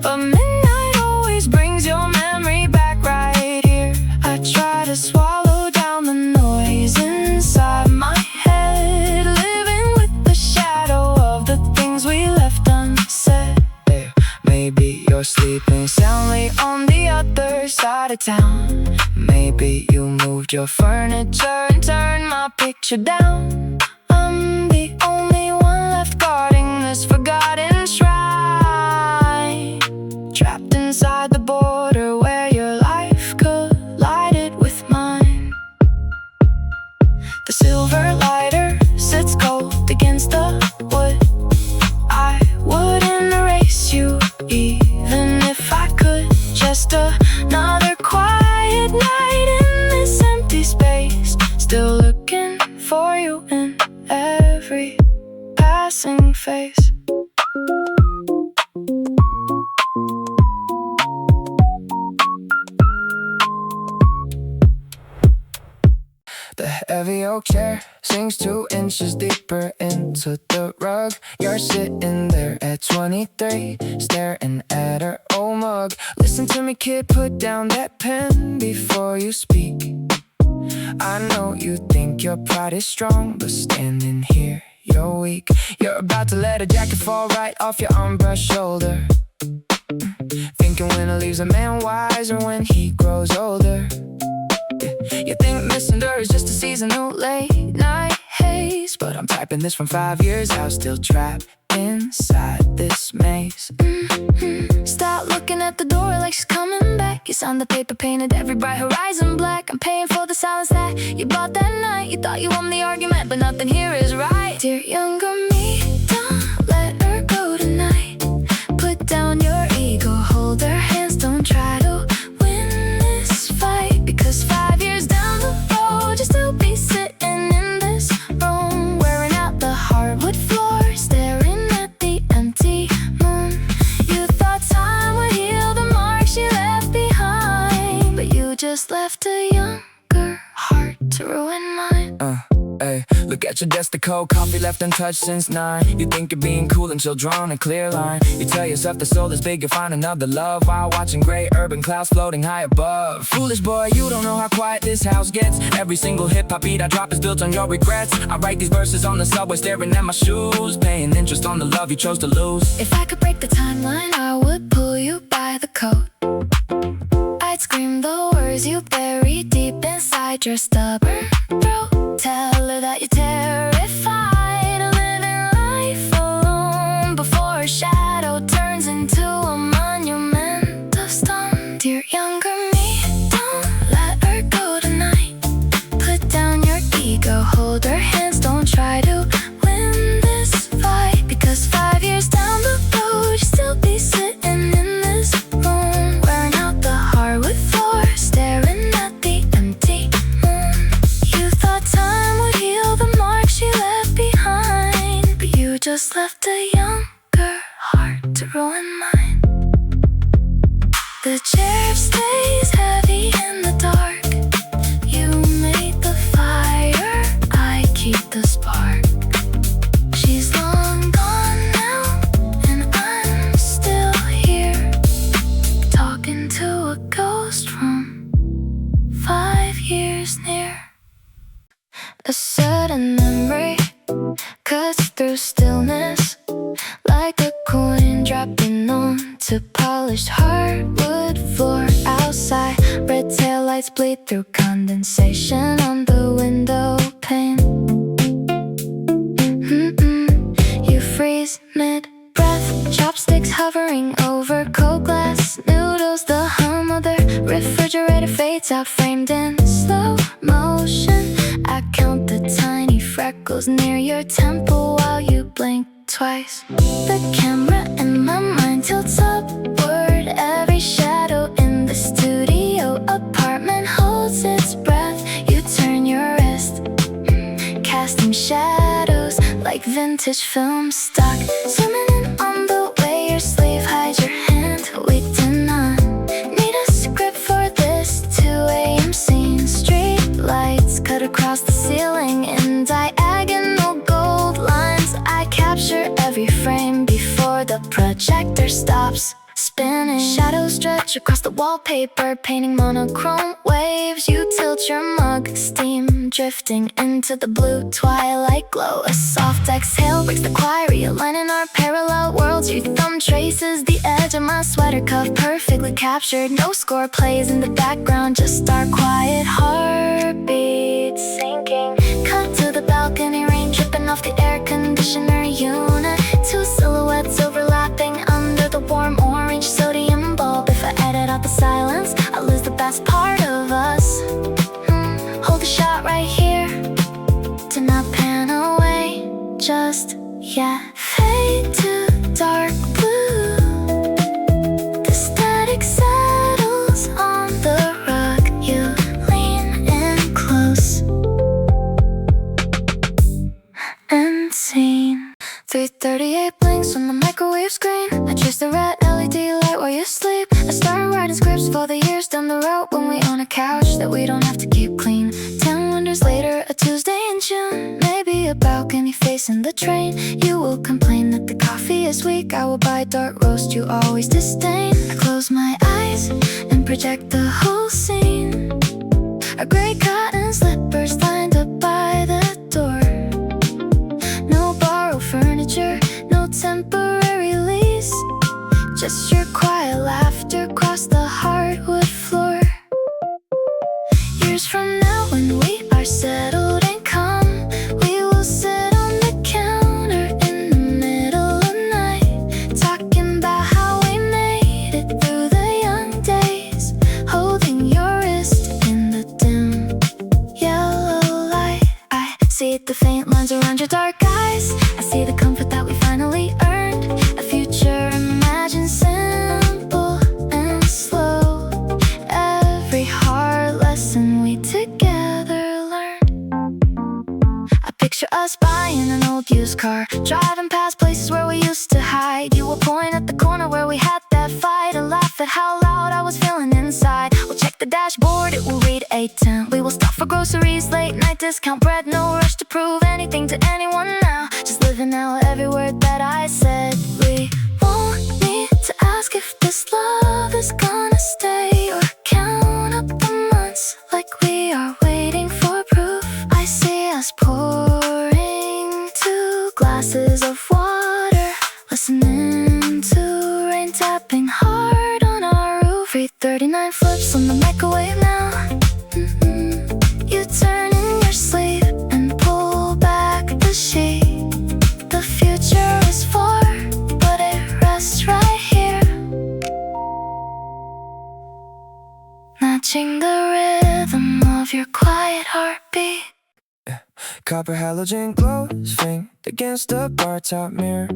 Speaker 2: but midnight always brings your memory back right here. I try to swallow down the noise inside my head, living with the shadow of the things we left unsaid. Yeah, maybe you're sleeping soundly on the other side of town. Maybe you moved your furniture and turned my picture down. I'm the only one left guarding this forgotten shrine, trapped inside the border where your life collided with mine. The silver lighter sits cold against the wood. I wouldn't erase you even if I could. Just another quiet night in this empty space, still looking for you in every passing face. The heavy oak chair sinks 2 inches deeper into the rug. You're sitting there at 23, staring at her old mug. Listen to me, kid, put down that pen before you speak. I know you think your pride is strong, but standing here, you're weak. You're about to let a jacket fall right off your armbrust shoulder, thinking winter leaves a man wiser when he grows older. You think missing her is just a seasonal late night haze, but I'm typing this from 5 years out, still trapped inside this maze. Stop looking at the door like she's coming back. You signed the paper, painted every bright horizon black. I'm paying for the silence that you bought that night. You thought you won the argument, but nothing here is right. Dear younger me, don't let her go tonight. Put down your ego, hold her hands, don't try to win this fight, because 5 years down the road you'll still be sitting in this room, wearing out the hardwood floor, staring at the empty moon. You thought time would heal the marks you left behind, but you just left a younger heart to ruin mine.
Speaker 3: Hey, look at your desk, the cold coffee left untouched since 9. You think you're being cool until drawn a clear line. You tell yourself the soul is big, you'll find another love, while watching gray urban clouds floating high above. Foolish boy, you don't know how quiet this house gets. Every single hip-hop beat I drop is built on your regrets. I write these verses on the subway, staring at my shoes, paying interest on the love you chose to lose.
Speaker 1: If I could break the timeline, I would pull you by the coat. I'd scream the words you buried deep inside your stubborn throat. Tell her that you're terrified of living life alone before her shadow turns into a monument of stone. Dear younger me, don't let her go tonight. Put down your ego, hold her hands, don't try to win this fight, because 5 years down the road you'll still be sitting in this room, wearing out the hardwood floor, staring at the empty moon. left a younger heart to ruin mine. The chair stays heavy in the dark. You made the fire, I keep the spark. She's long gone now, and I'm still here, talking to a ghost from 5 years near. A sudden memory cuts through stillness, like a coin dropping onto polished hardwood floor outside. Red taillights bleed through condensation on the window pane. You freeze mid-breath, chopsticks hovering over cold glass noodles. The hum of the refrigerator fades out, framed in slow motion. I count the tiny freckles near your temple while you blink twice. The camera in my mind tilts upward. Every shadow in the studio apartment holds its breath. You turn your wrist, casting shadows like vintage film stock. Zooming in on the way your sleeve hides your hand. We do not need a script for this 2 a.m. scene. Street lights cut across the ceiling in diagonal gold lines. I capture every frame before the projector stops spinning. Shadows stretch across the wallpaper, painting monochrome waves. You tilt your mug, steam drifting into the blue twilight glow. A soft exhale breaks the quiet, realigning our parallel worlds. Your thumb traces the edge of my sweater cuff, perfectly captured. No score plays in the background, just our quiet heartbeats sinking. Cut to the balcony, rain dripping off the air conditioner unit. 2 silhouettes overlapping under the warm orange sodium bulb. If I edit out the silence, I lose the best part of us. Hold the shot right here, do not pan away just yet. Fade to dark blue, the static settles on the rug. You lean in close and seen. 3:38 blinks on the microwave screen. I trace the red LED light while you sleep. I start writing scripts for the years down the road, when we own a couch that we don't have to keep clean. 10 winters later, a Tuesday in June, maybe a balcony facing the train. You will complain that the coffee is weak. I will buy dark roast you always disdain. I close my eyes and project the whole scene. Our gray cotton slippers lined up by the door. No borrowed furniture, no temporary lease, just your quiet laughter across the hardwood floor. Years from now, when we are settled and calm, we will sit on the counter in the middle of the night, talking about how we made it through the young days, holding your wrist in the dim yellow light. I see the faint lines around your dark eyes. I see the comfort that we finally earned, a future imagined simple and slow. Every hard lesson we together learned. I picture us buying an old used car, driving past places where we used to hide. You will point at the corner where we had that fight, and laugh at how loud I was feeling inside. We'll check the dashboard, it will read 8:10. We will stop for groceries, late night discount bread. No rush to prove anything to anyone now, just living out every word that I said. We won't need to ask if this love is gonna stay, or count up the months like we are waiting for proof. I see us pouring 2 glasses of water, listening to rain tapping hard on our roof. 3:39 flips on the microwave now. You turn in your sleep and pull back the sheet. The future is for, but it rests right here, matching the rhythm of your quiet heartbeat.
Speaker 3: Copper halogen glows faint against the bar top mirror.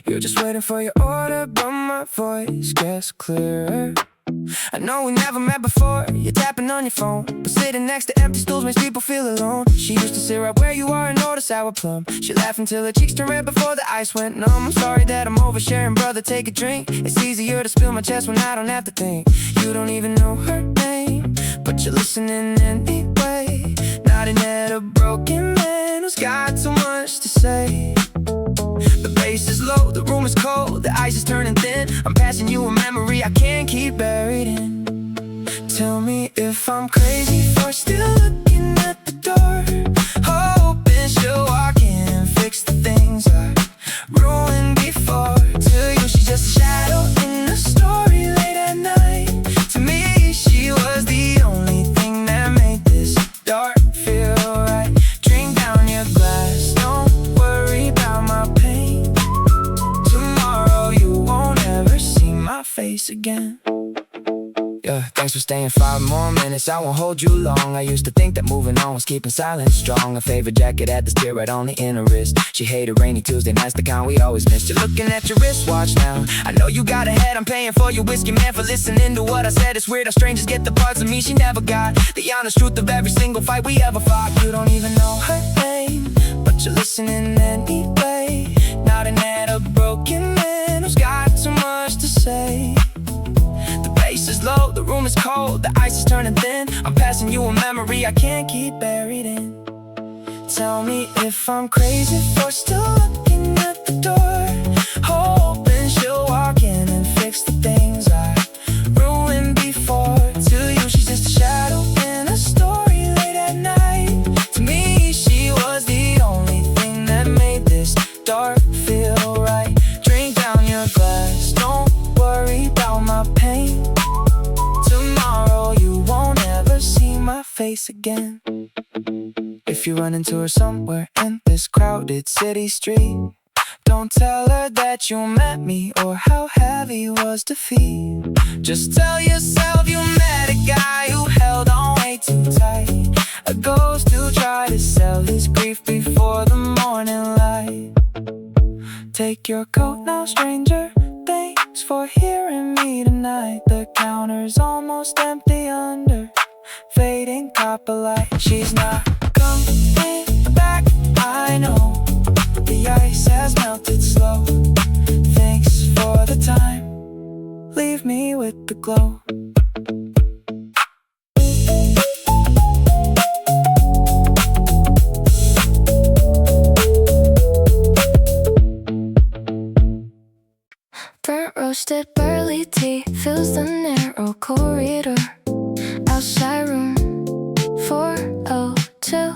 Speaker 3: You're just waiting for your order, but my voice gets clearer. I know we never met before, you're tapping on your phone, but sitting next to empty stools makes people feel alone. She used to sit right where you are and notice our plum. She laughed until her cheeks turned red before the ice went numb. I'm sorry that I'm oversharing, brother, take a drink. It's easier to spill my chest when I don't have to think. You don't even know her name, but you're listening anyway. Nodding at a broken man who's got so much to say. The bass is low, the room is cold, the ice is turning thin. I'm passing you a memory I can't keep buried in. Tell me if I'm crazy for still looking at the door, hoping she'll walk in and fix the things I ruined before. To you she's just a shadow in a story late at night. To me she was the only thing that made this dark feel right. Drink down your glass, don't worry about my pain. Tomorrow you won't ever see my face again. Yeah, thanks for staying 5 more minutes, I won't hold you long. I used to think that moving on was keeping silence strong. A favorite jacket had the tear right on the inner wrist. She hated rainy Tuesday nights, the kind we always missed. You're looking at your wristwatch now, I know you got a head, I'm paying for your whiskey, man, for listening to what I said. It's weird how strangers get the parts of me she never got. The honest truth of every single fight we ever fought. You don't even know her name, but you're listening anyway. Nodding at a broken man who's got too much to say. The bass is low, the room is cold, the ice is turning thin. I'm passing you a memory I can't keep buried in. Tell me if I'm crazy for still looking at the door, hoping she'll walk in and fix the things I ruined before. To you she's just a shadow in a story late at night. To me she was the only thing that made this dark feel right. Drink down your glass, don't worry about my pain. Tomorrow you won't ever see my face again. If you run into her somewhere in this crowded city street, don't tell her that you met me or how heavy was defeat. Just tell yourself you met a guy who held on way too tight, a ghost who tried to sell his grief before the morning light. Take your coat now, stranger, thanks for hearing me tonight. The counter's almost empty under fading copper light. She's not coming back, I know, but the ice has melted slow. Thanks for the time, leave me with the glow.
Speaker 1: Burnt roasted barley tea fills the narrow corridor. Outside room 402.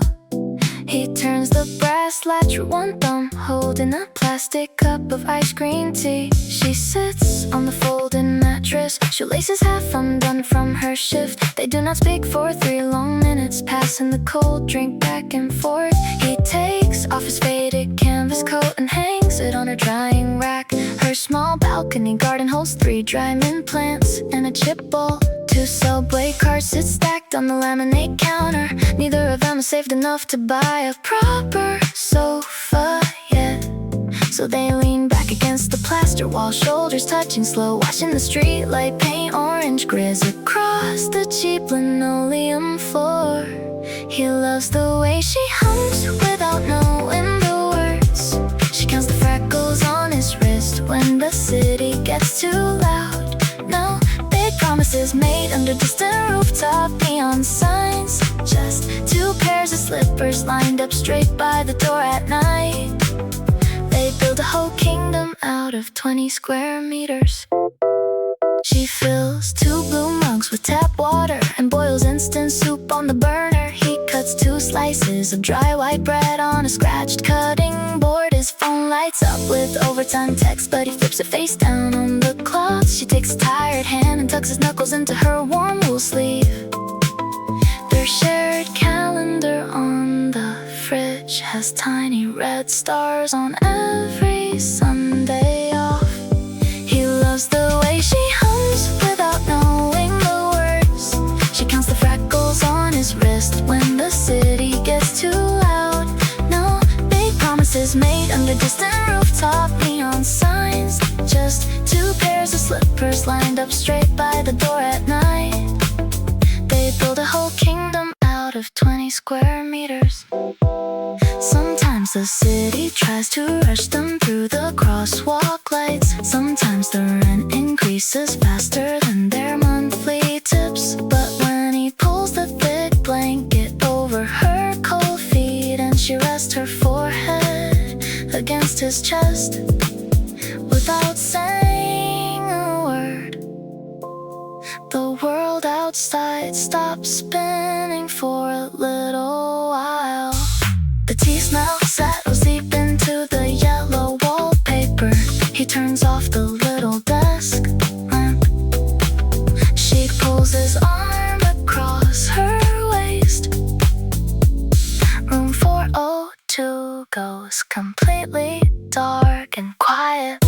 Speaker 1: He turns the brass latch with one thumb, holding a plastic cup of ice green tea. She sits on the folded mattress, shoelaces half undone from her shift. They do not speak for 3 long minutes, passing the cold drink back and forth. He takes off his faded canvas coat and hangs it on her drying rack. Her small balcony garden holds 3 dry mint plants and a chip bowl. 2 subway cars sit stacked on the laminate counter. Neither of them is saved enough to buy a proper sofa yet, so they lean back against the plaster wall, shoulders touching slow, watching the street light paint orange grizz across the cheap linoleum floor. He loves the way she hums without knowing the words. She counts the freckles on his wrist when the city gets too loud. No big promises made under distant rooftop neon signs, just 2 pairs of slippers lined up straight by the door at night. They build a whole kingdom out of 20 square meters. She fills 2 blue mugs with tap water and boils instant soup on the burner. He cuts 2 slices of dry white bread on a scratched cutting board. His phone lights up with overtime text, but he flips it face down on the cloth. She takes a tired hand and tucks his knuckles into her warm wool sleeve. Their shared calendar on the fridge has tiny red stars on every Sunday off. He loves the way she hums without knowing the words. She counts the freckles on his wrist when the city gets too loud. No big promises made under distant rooftop neon signs, just 2 pairs of slippers lined up straight by the door at is faster than their monthly tips. But when he pulls the thick blanket over her cold feet and she rests her forehead against his chest without saying a word, the world outside stops spinning for a little while. The tea smell settles deep into the yellow wallpaper. He turns off the little desk lamp. She pulls his arm across her waist. Room 402 goes completely dark and quiet.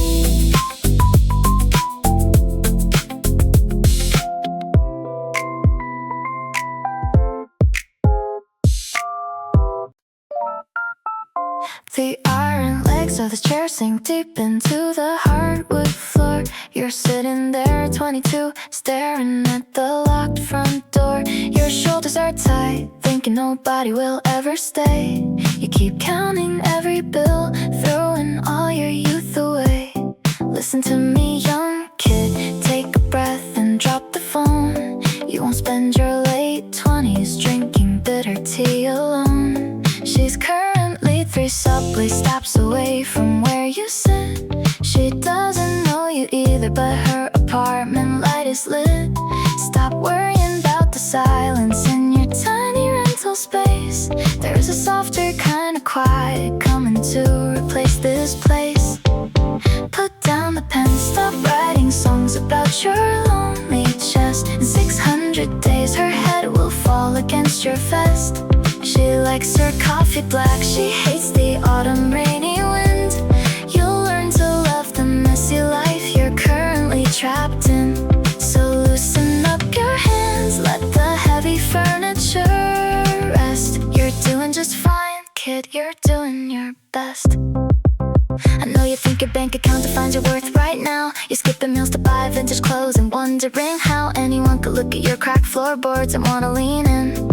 Speaker 1: The iron legs of the chair sink deep into the hardwood floor. You're sitting there, 22, staring at the locked front door. Your shoulders are tight, thinking nobody will ever stay. You keep counting every bill, throwing all your youth away. Listen to me, young kid, take a breath and drop the phone. You won't spend your late 20s drinking bitter tea alone. She's currently 3 subway stops away from where you sit. She doesn't know you either, but her apartment light is lit. Stop worrying about the silence in your tiny rental space. There's a softer kind of quiet coming to replace this place. Put down the pen, stop writing songs about your lonely chest. In 600 days her head will fall against your vest. She likes her coffee black, she hates the autumn rainy wind. You'll learn to love the messy life you're currently trapped in. So loosen up your hands, let the heavy furniture rest. You're doing just fine, kid, you're doing your best. I know you think your bank account defines your worth right now. You're skipping meals to buy vintage clothes and wondering how anyone could look at your cracked floorboards and wanna lean in.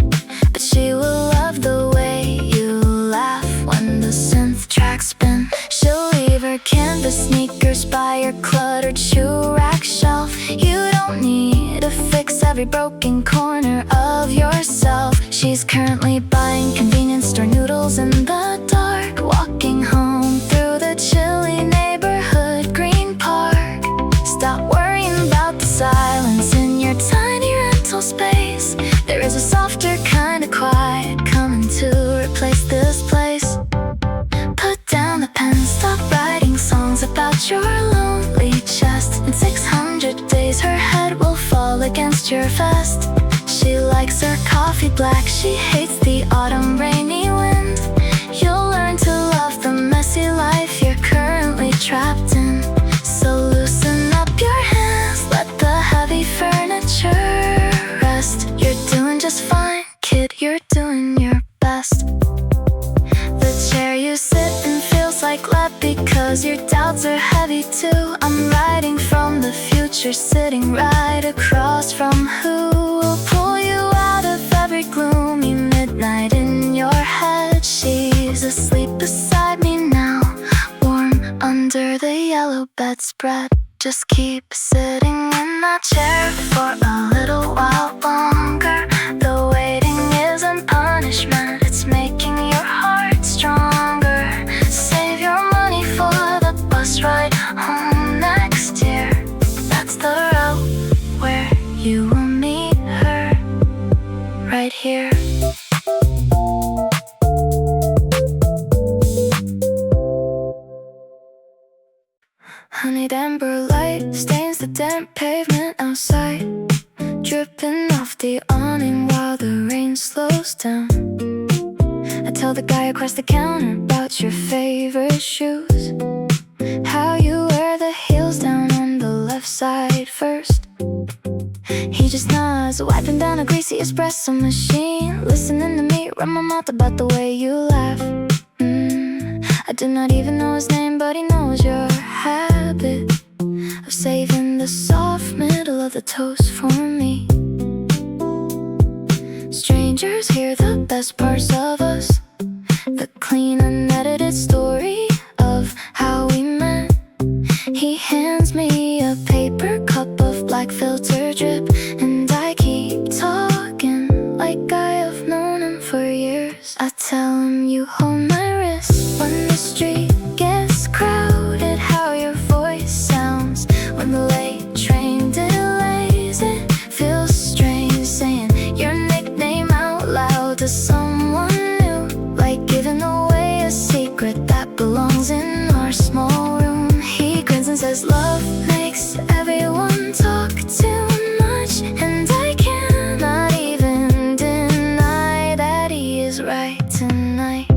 Speaker 1: But she will love the way you laugh when the synth tracks spin. She'll leave her canvas sneakers by your cluttered shoe rack shelf. You don't need to fix every broken corner of yourself. She's currently buying convenience store noodles in the dark, walking home through the chilly neighborhood green park. Stop worrying about the silence in your tiny rental space. There is a softer kind of quiet coming to replace this place. Put down the pen, stop writing songs about your lonely chest. In 600 days her head will fall against your vest. She likes her coffee black, she hates the autumn rainy wind. You'll learn to love the messy life you're currently trapped in. So loosen up your hands, let the heavy furniture rest. You're doing just fine, kid, you're doing your best. The chair you sit in feels like lead because your doubts are heavy too. I'm writing from the future, sitting right across from who will pull you out of every gloomy midnight in your head. She's asleep beside me now, warm under the yellow bedspread. Just keep sitting in that chair for a little while longer. The waiting isn't punishment, it's making your heart stronger. Save your money for the bus ride home next year. That's the route where you will meet her, right here. Honeyed amber light stains the damp pavement outside, dripping off the awning while the rain slows down. I tell the guy across the counter about your favorite shoes, how you wear the heels down on the left side first. He just nods, wiping down a greasy espresso machine, listening to me run my mouth about the way you laugh. I do not even know his name, but he knows your habit of saving the soft middle of the toast for me. Strangers hear the best parts of us, the clean unedited story of how we met. He hands me a paper cup says love makes everyone talk too much, and I cannot even deny that he is right tonight.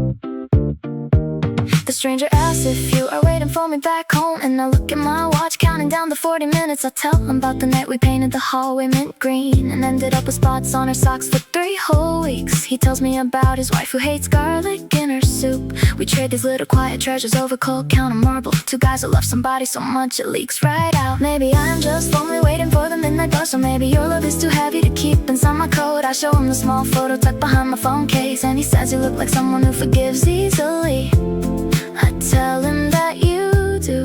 Speaker 1: The stranger asks if you are waiting for me back home, and I look at my watch counting down the 40 minutes. I tell him about the night we painted the hallway mint green and ended up with spots on her socks for 3 whole weeks. He tells me about his wife who hates garlic in her soup. We trade these little quiet treasures over cold counter marble. 2 guys who love somebody so much it leaks right out. Maybe I'm just lonely waiting for the midnight bus, or maybe your love is too heavy to keep inside my coat. I show him the small photo tucked behind my phone case, and he says you look like someone who forgives easily. I tell him that you do,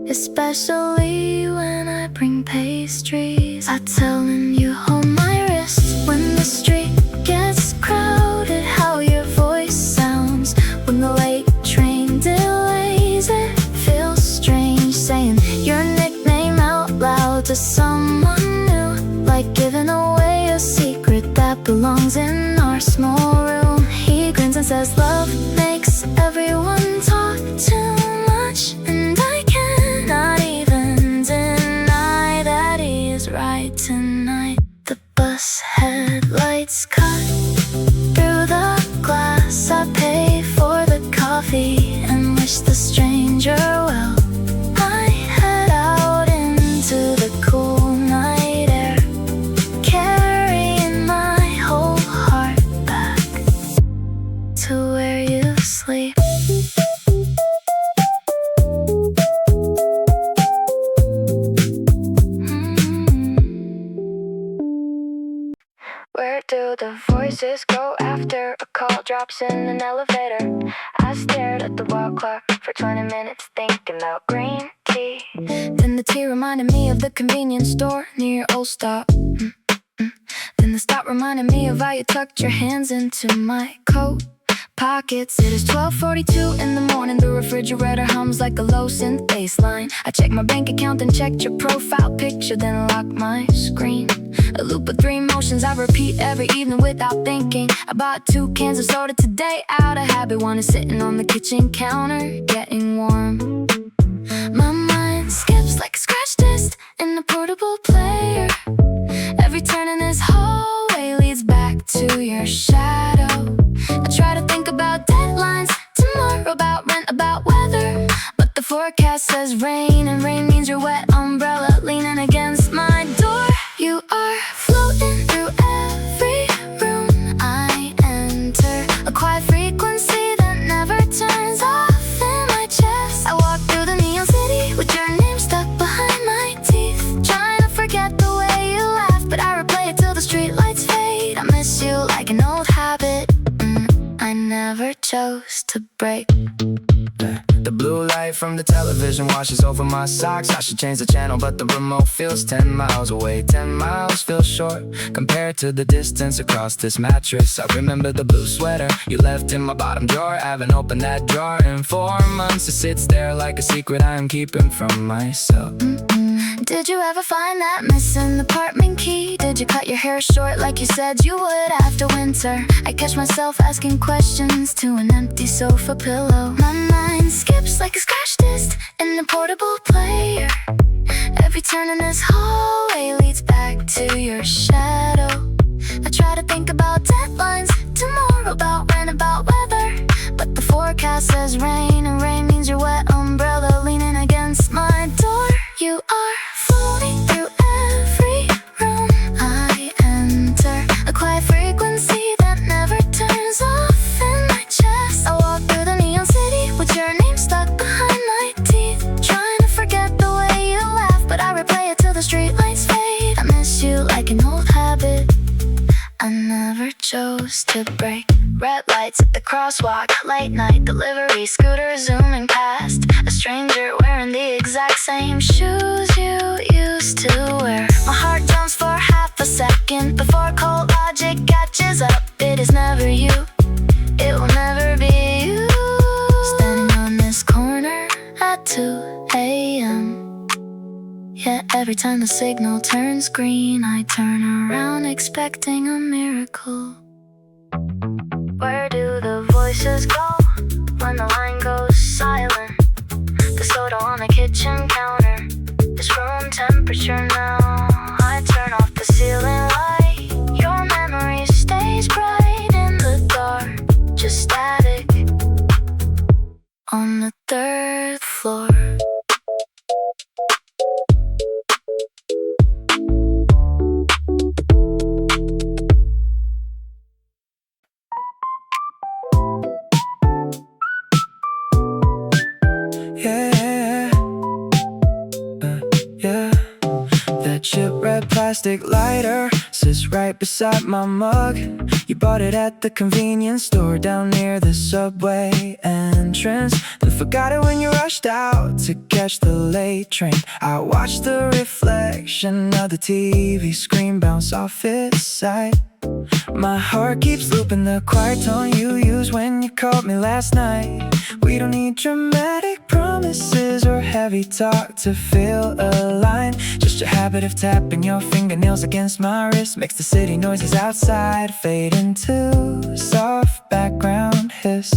Speaker 1: especially when I bring pastries. I tell him you hold my wrist when the street gets crowded, how your voice sounds when the late train delays. It feels strange saying your nickname out loud to someone new, like giving away a secret that belongs in our small room. He grins and says love makes everyone talk too much, and I cannot even deny that he is right tonight. The bus headlights cut through the glass. I pay for the coffee and wish the stranger well. I head out into the cool night air, carrying my whole heart back to where you sleep. Where do the voices go after a call drops in an elevator? I stared at the wall clock for 20 minutes thinking about green tea. Then the tea reminded me of the convenience store near your old stop. Then the stop reminded me of how you tucked your hands into my coat pockets. It is 12:42 in the morning. The refrigerator hums like a low synth bass line. I checked my bank account and checked your profile picture, then locked my screen. A loop of 3 motions I repeat every evening without thinking. I bought 2 cans of soda today out of habit. One is sitting on the kitchen counter getting warm. My mind skips like a scratch disc in a portable player. Every turn in this hallway leads back to your shadow. I try to think about deadlines tomorrow, about rent, about weather, but the forecast says rain, and rain means your wet umbrella leaning against my door. You are floating through every room I enter, a quiet frequency that never turns off in my chest. I walk through the neon city with your name stuck behind my teeth, trying to forget the way you laugh, but I replay it till the streetlights fade. I miss you like an old habit I never chose to break.
Speaker 3: The blue light from the television washes over my socks. I should change the channel, but the remote feels 10 miles away. 10 miles feels short compared to the distance across this mattress. I remember the blue sweater you left in my bottom drawer. I haven't opened that drawer in 4 months. It sits there like a secret I am keeping from myself.
Speaker 1: Did you ever find that missing apartment key? Did you cut your hair short like you said you would after winter? I catch myself asking questions to an empty sofa pillow. My mind skips like a scratch disc in a portable player. Every turn in this hallway leads back to your shadow. I try to think about deadlines tomorrow, about rent, about weather, but the forecast says rain, and rain means your wet umbrella leaning against my door. You are floating through every room I enter, a quiet frequency that never turns off in my chest. I walk through the neon city with your name stuck behind my teeth, trying to forget the way you laugh, but I replay it till the streetlights fade. I miss you like an old habit I never chose to break. Red lights at the crosswalk, late night delivery, scooter zooming past, a stranger wearing the exact same shoes you used to wear. My heart jumps for half a second before cold logic catches up. It is never you, it will never be you. Standing on this corner at 2 a.m. Yet every time the signal turns green, I turn around expecting a miracle. Where do the voices go when the line goes silent? The soda on the the kitchen counter. It's room temperature now. I turn off the ceiling light. Your memory stays bright in the dark, just static on the third floor.
Speaker 3: Chip red plastic lighter sits right beside my mug. You bought it at the convenience store down near the subway entrance, then forgot it when you rushed out to catch the late train. I watched the reflection of the TV screen bounce off its side. My heart keeps looping the quiet tone you used when you called me last night. We don't need dramatic promises or heavy talk to feel aligned. Just your habit of tapping your fingernails against my wrist makes the city noises outside fade into soft background hiss.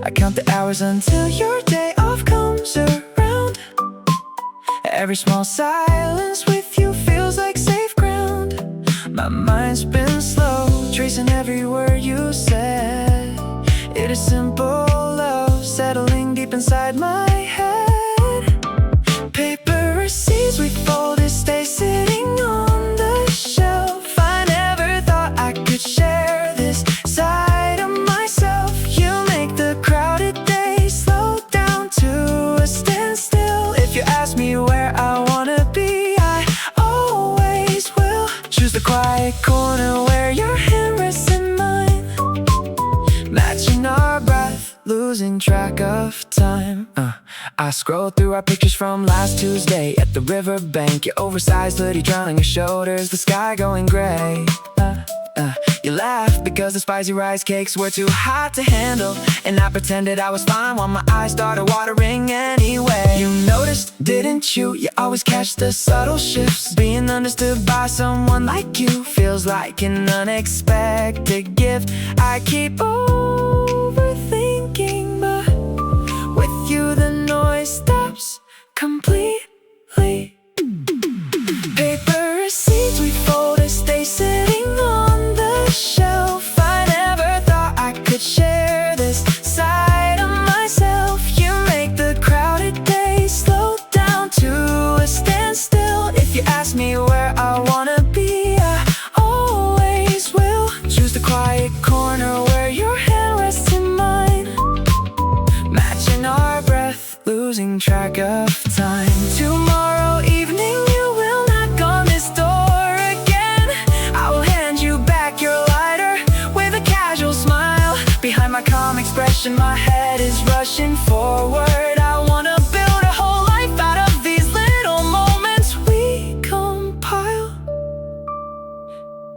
Speaker 3: I count the hours until your day off comes around. Every small silence with you feels like safe ground. My mind's been slow, tracing every word you said. It is simple love, settling deep inside my head. Paper receipts we folded stay sitting on the shelf. I never thought I could share this side of myself. You make the crowded days slow down to a standstill. If you ask me where I wanna be, I always will. Choose the quiet corner where your hand rests in mine, matching our breath, losing track of time. I scroll through our pictures from last Tuesday at the riverbank. Your oversized hoodie drowning your shoulders, the sky going gray. You laugh because the spicy rice cakes were too hot to handle, and I pretended I was fine while my eyes started watering anyway. You noticed, didn't you? You always catch the subtle shifts. Being understood by someone like you feels like an unexpected gift. I keep overthinking, but with you the noise stops completely. Paper receipts we folded stay sitting on the shelf. I never thought I could share this side of myself. You make the crowded days slow down to a standstill. If you ask me where I wanna be, I always will. Choose the quiet corner where your hand rests in mine, matching our breath, losing track of time. Tomorrow evening you will knock on this door again. I will hand you back your lighter with a casual smile. Behind my calm expression my head is rushing forward. I wanna build a whole life out of these little moments we compile.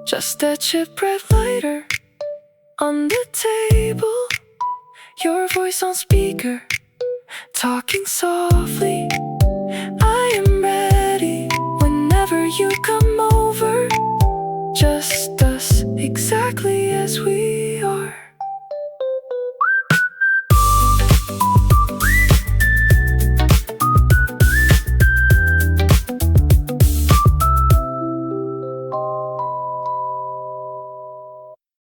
Speaker 3: Just a chip red lighter on the table, your voice on speaker, talking softly. I am ready whenever you come over. Just us, exactly as we